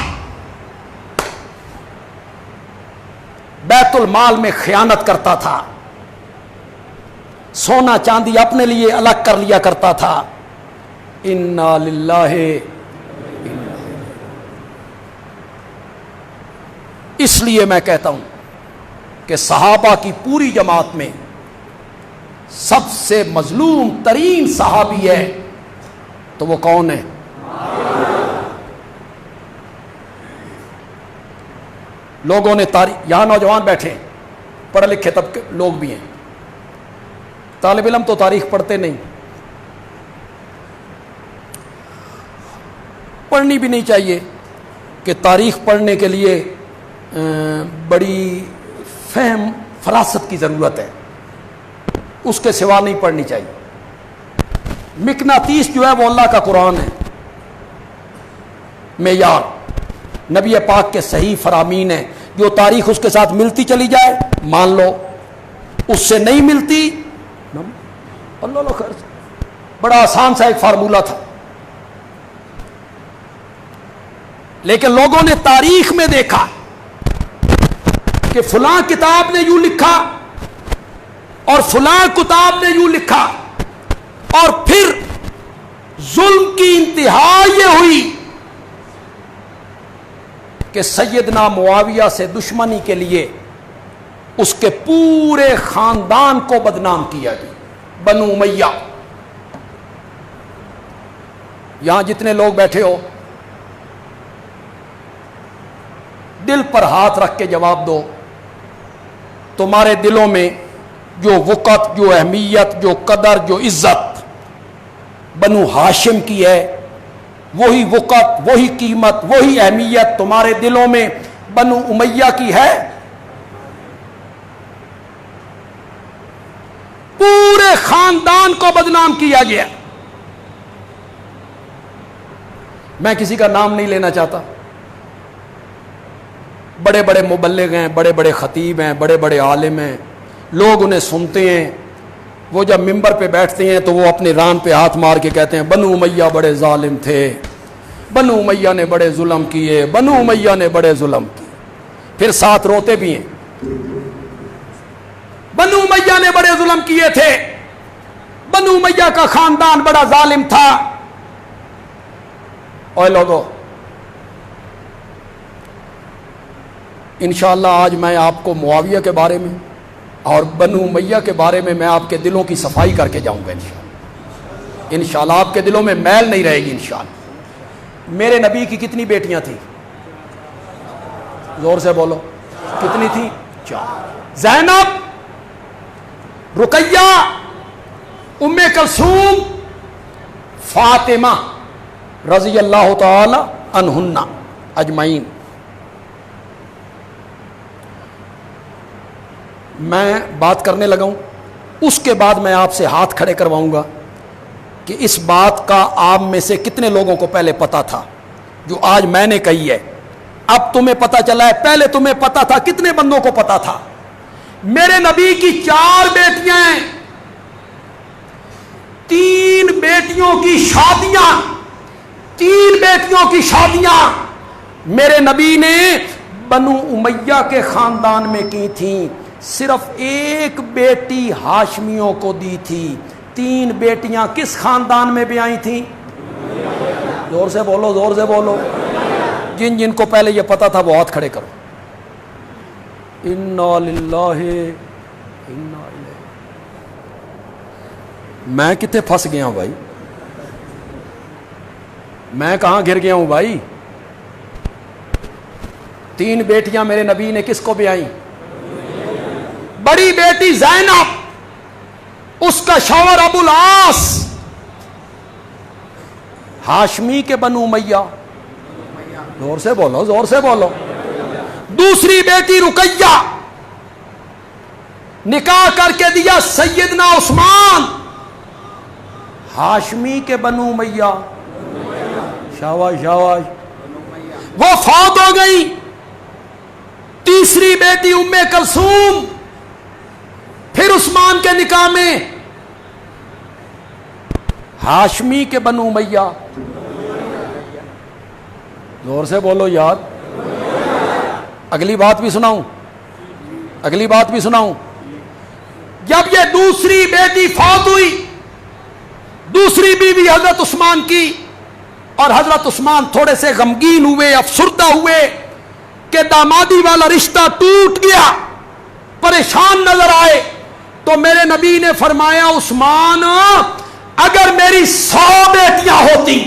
بیت المال میں خیانت کرتا تھا، سونا چاندی اپنے لیے الگ کر لیا کرتا تھا۔ انا للہ، اس لیے میں کہتا ہوں کہ صحابہ کی پوری جماعت میں سب سے مظلوم ترین صحابی ہے تو وہ کون ہے؟ لوگوں نے تاریخ، یہاں نوجوان بیٹھے ہیں، پڑھے لکھے طبقے لوگ بھی ہیں، طالب علم تو تاریخ پڑھتے نہیں، پڑھنی بھی نہیں چاہیے کہ تاریخ پڑھنے کے لیے بڑی فہم فراست کی ضرورت ہے، اس کے سوا نہیں پڑھنی چاہیے۔ مقناطیس جو ہے وہ اللہ کا قرآن ہے، معیار نبی پاک کے صحیح فرامین ہیں، جو تاریخ اس کے ساتھ ملتی چلی جائے مان لو، اس سے نہیں ملتی اللہ خیر۔ بڑا آسان سا ایک فارمولہ تھا، لیکن لوگوں نے تاریخ میں دیکھا کہ فلاں کتاب نے یوں لکھا اور فلاں کتاب نے یوں لکھا، اور پھر ظلم کی انتہا یہ ہوئی کہ سیدنا معاویہ سے دشمنی کے لیے اس کے پورے خاندان کو بدنام کیا گیا، بنو امیہ۔ یہاں جتنے لوگ بیٹھے ہو دل پر ہاتھ رکھ کے جواب دو، تمہارے دلوں میں جو وقت، جو اہمیت، جو قدر، جو عزت بنو ہاشم کی ہے، وہی وقت، وہی قیمت، وہی اہمیت تمہارے دلوں میں بنو امیہ کی ہے؟ پورے خاندان کو بدنام کیا گیا۔ میں کسی کا نام نہیں لینا چاہتا، بڑے بڑے مبلغ ہیں، بڑے بڑے خطیب ہیں، بڑے بڑے عالم ہیں، لوگ انہیں سنتے ہیں، وہ جب ممبر پہ بیٹھتے ہیں تو وہ اپنے ران پہ ہاتھ مار کے کہتے ہیں بنو امیہ بڑے ظالم تھے، بنو امیہ نے بڑے ظلم کیے، بنو امیہ نے بڑے ظلم کیے، پھر ساتھ روتے بھی ہیں، بنو امیہ نے بڑے ظلم کیے تھے، بنو امیہ کا خاندان بڑا ظالم تھا۔ اور لوگوں، انشاءاللہ آج میں آپ کو معاویہ کے بارے میں اور بنو امیہ کے بارے میں آپ کے دلوں کی صفائی کر کے جاؤں گا انشاءاللہ۔ انشاءاللہ آپ کے دلوں میں میل نہیں رہے گی انشاءاللہ۔ میرے نبی کی کتنی بیٹیاں تھیں؟ زور سے بولو، کتنی تھیں؟ 4۔ زینب، رقیہ، ام کلثوم، فاطمہ رضی اللہ تعالی عنہن اجمعین۔ میں بات کرنے لگا ہوں، اس کے بعد میں آپ سے ہاتھ کھڑے کرواؤں گا کہ اس بات کا آپ میں سے کتنے لوگوں کو پہلے پتا تھا جو آج میں نے کہی ہے۔ اب تمہیں پتا چلا ہے، پہلے تمہیں پتا تھا؟ کتنے بندوں کو پتا تھا؟ میرے نبی کی 4 بیٹیاں ہیں، 3 بیٹیوں کی شادیاں، 3 بیٹیوں کی شادیاں میرے نبی نے بنو امیہ کے خاندان میں کی تھیں، صرف 1 بیٹی ہاشمیوں کو دی تھی۔ 3 بیٹیاں کس خاندان میں بھی آئی تھیں؟ زور سے بولو، زور سے بولو۔ جن جن کو پہلے یہ پتا تھا وہ ہاتھ کھڑے کرو۔ انا للہ انا الیہ۔ میں کتنے پھنس گیا ہوں بھائی، میں کہاں گر گیا ہوں بھائی؟ 3 بیٹیاں میرے نبی نے کس کو بھی آئیں؟ بڑی بیٹی زینب، اس کا شوہر ابو العاص، ہاشمی کے بنو امیہ۔ زور سے بولو، زور سے بولو۔ دوسری بیٹی رقیہ، نکاح کر کے دیا سیدنا عثمان، ہاشمی کے بنو امیہ۔ شاباش شاباش، وہ فوت ہو گئی۔ تیسری بیٹی ام کلثوم، پھر عثمان کے نکاح میں ہاشمی کے بنو امیہ۔ زور سے بولو یار۔ اگلی بات بھی سناؤں، اگلی بات بھی سناؤں۔ جب یہ دوسری بیٹی فوت ہوئی، دوسری بیوی حضرت عثمان کی، اور حضرت عثمان تھوڑے سے غمگین ہوئے، افسردہ ہوئے کہ دامادی والا رشتہ ٹوٹ گیا، پریشان نظر آئے، تو میرے نبی نے فرمایا عثمان اگر میری 100 بیٹیاں ہوتی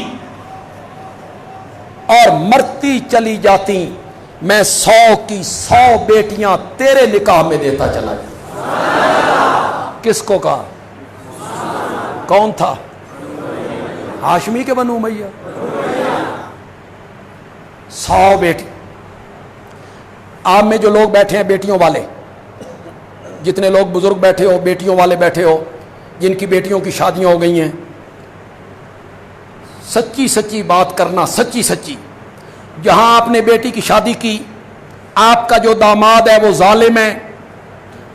اور مرتی چلی جاتی، میں 100 کی 100 بیٹیاں تیرے نکاح میں دیتا چلا گیا۔ کس کو کہا؟ کون تھا؟ ہاشمی کے بنو امیہ۔ 100 بیٹی۔ آپ میں جو لوگ بیٹھے ہیں بیٹیوں والے، جتنے لوگ بزرگ بیٹھے ہو، بیٹیوں والے بیٹھے ہو، جن کی بیٹیوں کی شادیاں ہو گئی ہیں، سچی سچی بات کرنا، سچی سچی. جہاں آپ نے بیٹی کی شادی کی، آپ کا جو داماد ہے وہ ظالم ہے،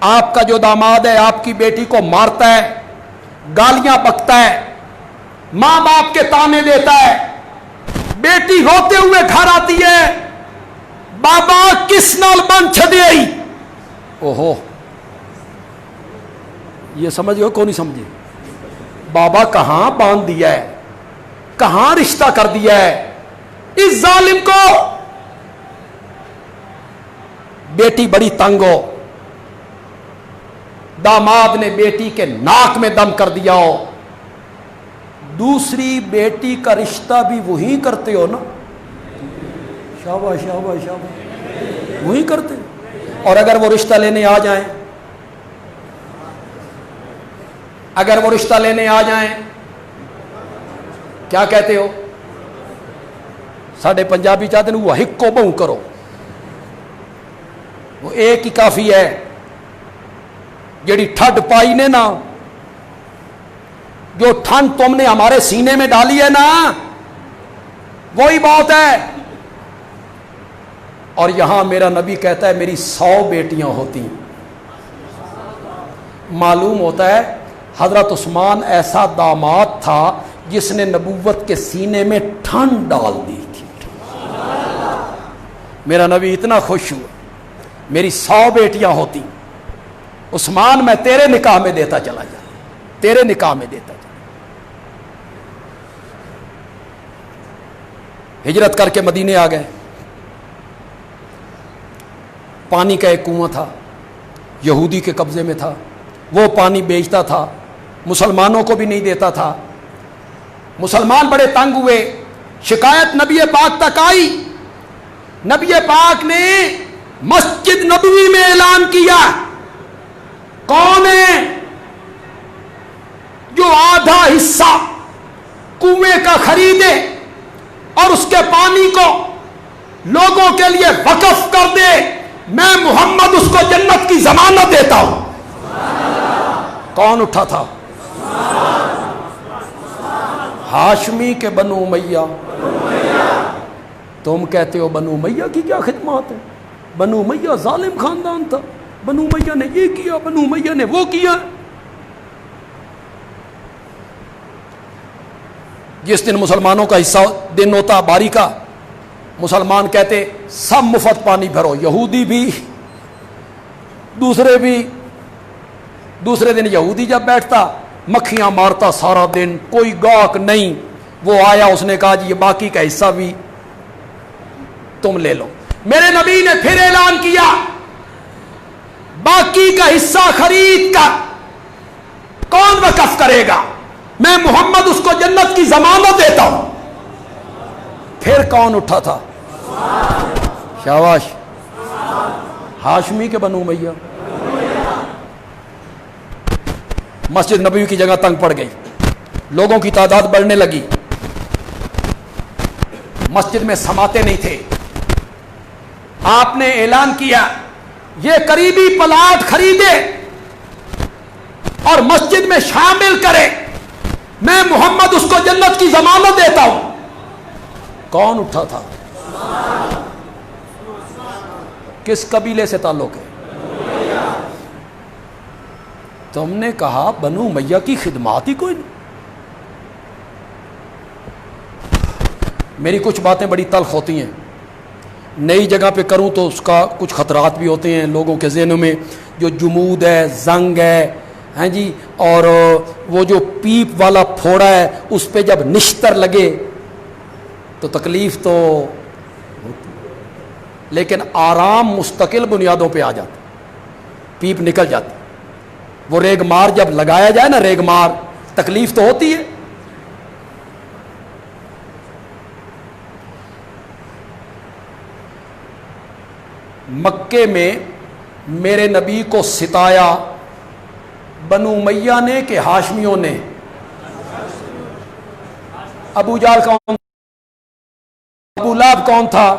آپ کا جو داماد ہے آپ کی بیٹی کو مارتا ہے، گالیاں بکتا ہے، ماں باپ کے تانے دیتا ہے، بیٹی روتے ہوئے گھر آتی ہے، بابا کس نال بن چھڈی آئی. اوہو، یہ سمجھ گئے کو نہیں سمجھے؟ بابا کہاں باندھ دیا ہے، کہاں رشتہ کر دیا ہے اس ظالم کو. بیٹی بڑی تنگ ہو، داماد نے بیٹی کے ناک میں دم کر دیا ہو، دوسری بیٹی کا رشتہ بھی وہی کرتے ہو نا. شاباش شاباش شاباش، وہی کرتے. اور اگر وہ رشتہ لینے آ جائیں، اگر وہ رشتہ لینے آ جائیں کیا کہتے ہو؟ ساڈے پنجابی چاہتے ہیں وہ ہکو بہو کرو، وہ ایک ہی کافی ہے. جیڑی ٹھڈ پائی نے نا، جو ٹھنڈ تم نے ہمارے سینے میں ڈالی ہے نا، وہی بہت ہے. اور یہاں میرا نبی کہتا ہے میری 100 بیٹیاں ہوتی. معلوم ہوتا ہے حضرت عثمان ایسا داماد تھا جس نے نبوت کے سینے میں ٹھنڈ ڈال دی تھی. میرا نبی اتنا خوش ہوا، میری 100 بیٹیاں ہوتی. عثمان میں تیرے نکاح میں دیتا چلا جا، تیرے نکاح میں دیتا چلا. ہجرت کر کے مدینے آ گئے. پانی کا ایک کنواں تھا، یہودی کے قبضے میں تھا، وہ پانی بیچتا تھا، مسلمانوں کو بھی نہیں دیتا تھا. مسلمان بڑے تنگ ہوئے، شکایت نبی پاک تک آئی. نبی پاک نے مسجد نبوی میں اعلان کیا، کون ہے جو آدھا حصہ کنویں کا خریدے اور اس کے پانی کو لوگوں کے لیے وقف کر دے، میں محمد اس کو جنت کی ضمانت دیتا ہوں. کون اٹھا تھا؟ ہاشمی کے بنو امیہ. تم کہتے ہو بنو امیہ کی کیا خدمات ہے؟ بنو امیہ ظالم خاندان تھا، بنو امیہ نے یہ کیا، بنو امیہ نے وہ کیا. جس دن مسلمانوں کا حصہ دن ہوتا باری کا، مسلمان کہتے سب مفت پانی بھرو، یہودی بھی، دوسرے بھی. دوسرے دن یہودی جب بیٹھتا مکھیاں مارتا سارا دن، کوئی گاہک نہیں. وہ آیا، اس نے کہا جی یہ باقی کا حصہ بھی تم لے لو. میرے نبی نے پھر اعلان کیا باقی کا حصہ خرید کر کون وقف کرے گا؟ میں محمد اس کو جنت کی ضمانت دیتا ہوں. پھر کون اٹھا تھا؟ شاباش، ہاشمی کے بنو امیہ. مسجد نبوی کی جگہ تنگ پڑ گئی، لوگوں کی تعداد بڑھنے لگی، مسجد میں سماتے نہیں تھے. آپ نے اعلان کیا یہ قریبی پلاٹ خریدے اور مسجد میں شامل کرے، میں محمد اس کو جنت کی ضمانت دیتا ہوں. کون اٹھا تھا؟ کس قبیلے سے تعلق ہے؟ تم نے کہا بنو امیہ کی خدمات ہی کوئی نہیں. میری کچھ باتیں بڑی تلخ ہوتی ہیں، نئی جگہ پہ کروں تو اس کا کچھ خطرات بھی ہوتے ہیں لوگوں کے ذہنوں میں. جو جمود ہے، زنگ ہے، ہاں جی، اور وہ جو پیپ والا پھوڑا ہے اس پہ جب نشتر لگے تو تکلیف تو ہوتی، لیکن آرام مستقل بنیادوں پہ آ جاتا، پیپ نکل جاتی. وہ ریگ مار جب لگایا جائے نا، ریگ مار، تکلیف تو ہوتی ہے. مکے میں میرے نبی کو ستایا بنو امیہ نے کہ ہاشمیوں نے؟ ابو جہل کون؟ ابو لہب کون تھا؟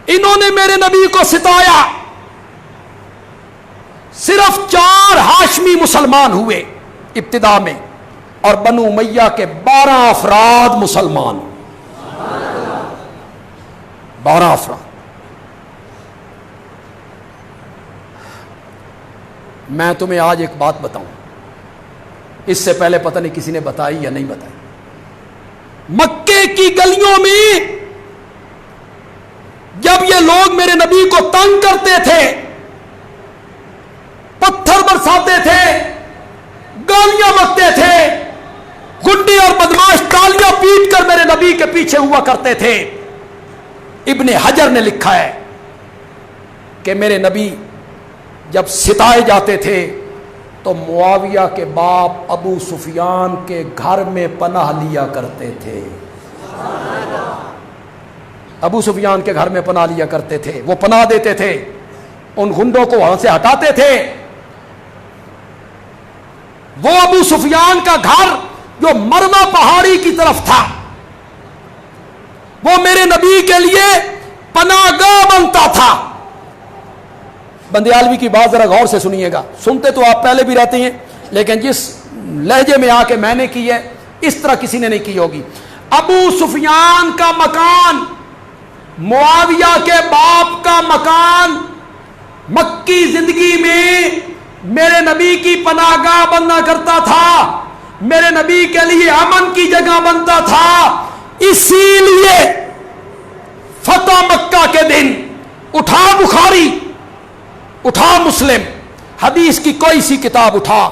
انہوں نے میرے نبی کو ستایا. صرف 4 ہاشمی مسلمان ہوئے ابتدا میں، اور بنو امیہ کے 12 افراد مسلمان. 12 افراد. میں تمہیں آج ایک بات بتاؤں، اس سے پہلے پتہ نہیں کسی نے بتائی یا نہیں بتائی. مکے کی گلیوں میں جب یہ لوگ میرے نبی کو تنگ کرتے تھے، پتھر برساتے تھے، گالیاں بکتے تھے، گنڈے اور بدماش تالیاں پیٹ کر میرے نبی کے پیچھے ہوا کرتے تھے. ابن حجر نے لکھا ہے کہ میرے نبی جب ستائے جاتے تھے تو معاویہ کے باپ ابو سفیان کے گھر میں پناہ لیا کرتے تھے. ابو سفیان کے گھر میں پناہ لیا کرتے تھے. وہ پناہ دیتے تھے، ان گنڈوں کو وہاں سے ہٹاتے تھے. وہ ابو سفیان کا گھر جو مروا پہاڑی کی طرف تھا، وہ میرے نبی کے لیے پناہ گاہ بنتا تھا. بندیالوی کی بات ذرا غور سے سنیے گا. سنتے تو آپ پہلے بھی رہتے ہیں، لیکن جس لہجے میں آ کے میں نے کی ہے اس طرح کسی نے نہیں کی ہوگی. ابو سفیان کا مکان، معاویہ کے باپ کا مکان مکی زندگی میں میرے نبی کی پناہ گاہ بننا کرتا تھا، میرے نبی کے لیے امن کی جگہ بنتا تھا. اسی لیے فتح مکہ کے دن اٹھا بخاری، اٹھا مسلم، حدیث کی کوئی سی کتاب اٹھا،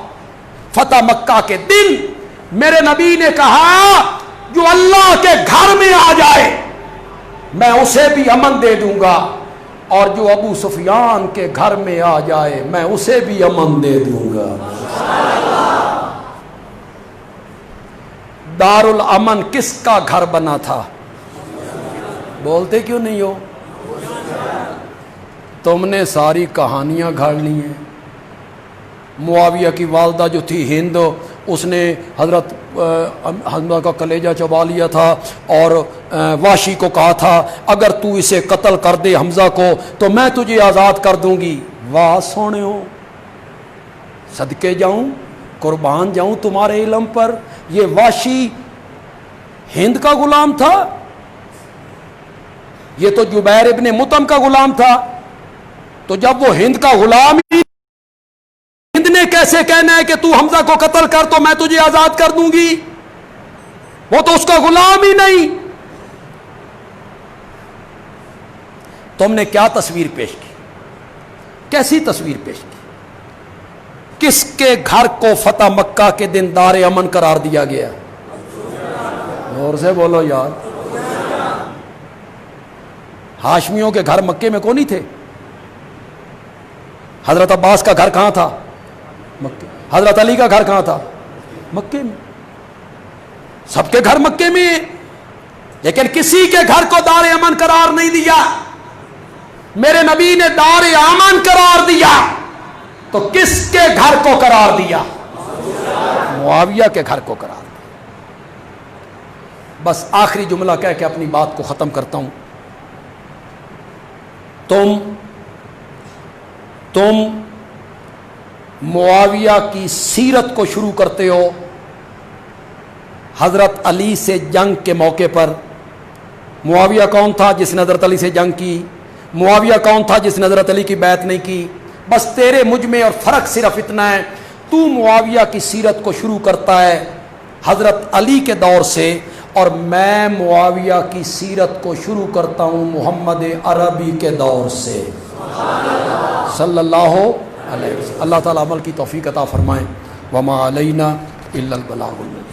فتح مکہ کے دن میرے نبی نے کہا جو اللہ کے گھر میں آ جائے میں اسے بھی امن دے دوں گا، اور جو ابو سفیان کے گھر میں آ جائے میں اسے بھی امن دے دوں گا. دار الامن کس کا گھر بنا تھا؟ بولتے کیوں نہیں ہو؟ تم نے ساری کہانیاں گھڑ لی ہیں. معاویہ کی والدہ جو تھی ہند، اس نے حضرت حمزہ کا کلیجہ چبا لیا تھا اور واشی کو کہا تھا اگر تو اسے قتل کر دے حمزہ کو تو میں تجھے آزاد کر دوں گی. واہ سونے ہو، صدقے جاؤں، قربان جاؤں تمہارے علم پر. یہ واشی ہند کا غلام تھا؟ یہ تو جبیر ابن مطعم کا غلام تھا. تو جب وہ ہند کا غلام ہی، ہند نے کیسے کہنا ہے کہ تو حمزہ کو قتل کر تو میں تجھے آزاد کر دوں گی؟ وہ تو اس کا غلام ہی نہیں. تم نے کیا تصویر پیش کی؟ کیسی تصویر پیش کی؟ کس کے گھر کو فتح مکہ کے دن دار امن قرار دیا گیا؟ اور سے بولو یار. ہاشمیوں کے گھر مکے میں کون ہی تھے؟ حضرت عباس کا گھر کہاں تھا؟ مکے. حضرت علی کا گھر کہاں تھا؟ مکے میں. سب کے گھر مکے میں، لیکن کسی کے گھر کو دار امن قرار نہیں دیا. میرے نبی نے دار امن قرار دیا تو کس کے گھر کو قرار دیا؟ معاویہ کے گھر کو قرار دیا. بس آخری جملہ کہہ کے اپنی بات کو ختم کرتا ہوں. تم معاویہ کی سیرت کو شروع کرتے ہو حضرت علی سے جنگ کے موقع پر. معاویہ کون تھا جس نے حضرت علی سے جنگ کی؟ معاویہ کون تھا جس نے حضرت علی کی بیعت نہیں کی؟ بس تیرے مجھ میں اور فرق صرف اتنا ہے، تو معاویہ کی سیرت کو شروع کرتا ہے حضرت علی کے دور سے، اور میں معاویہ کی سیرت کو شروع کرتا ہوں محمد عربی کے دور سے صلی اللہ علیہ وسلم. اللہ تعالیٰ عمل کی توفیق عطا فرمائیں. وما علینا الا البلاغ المبین.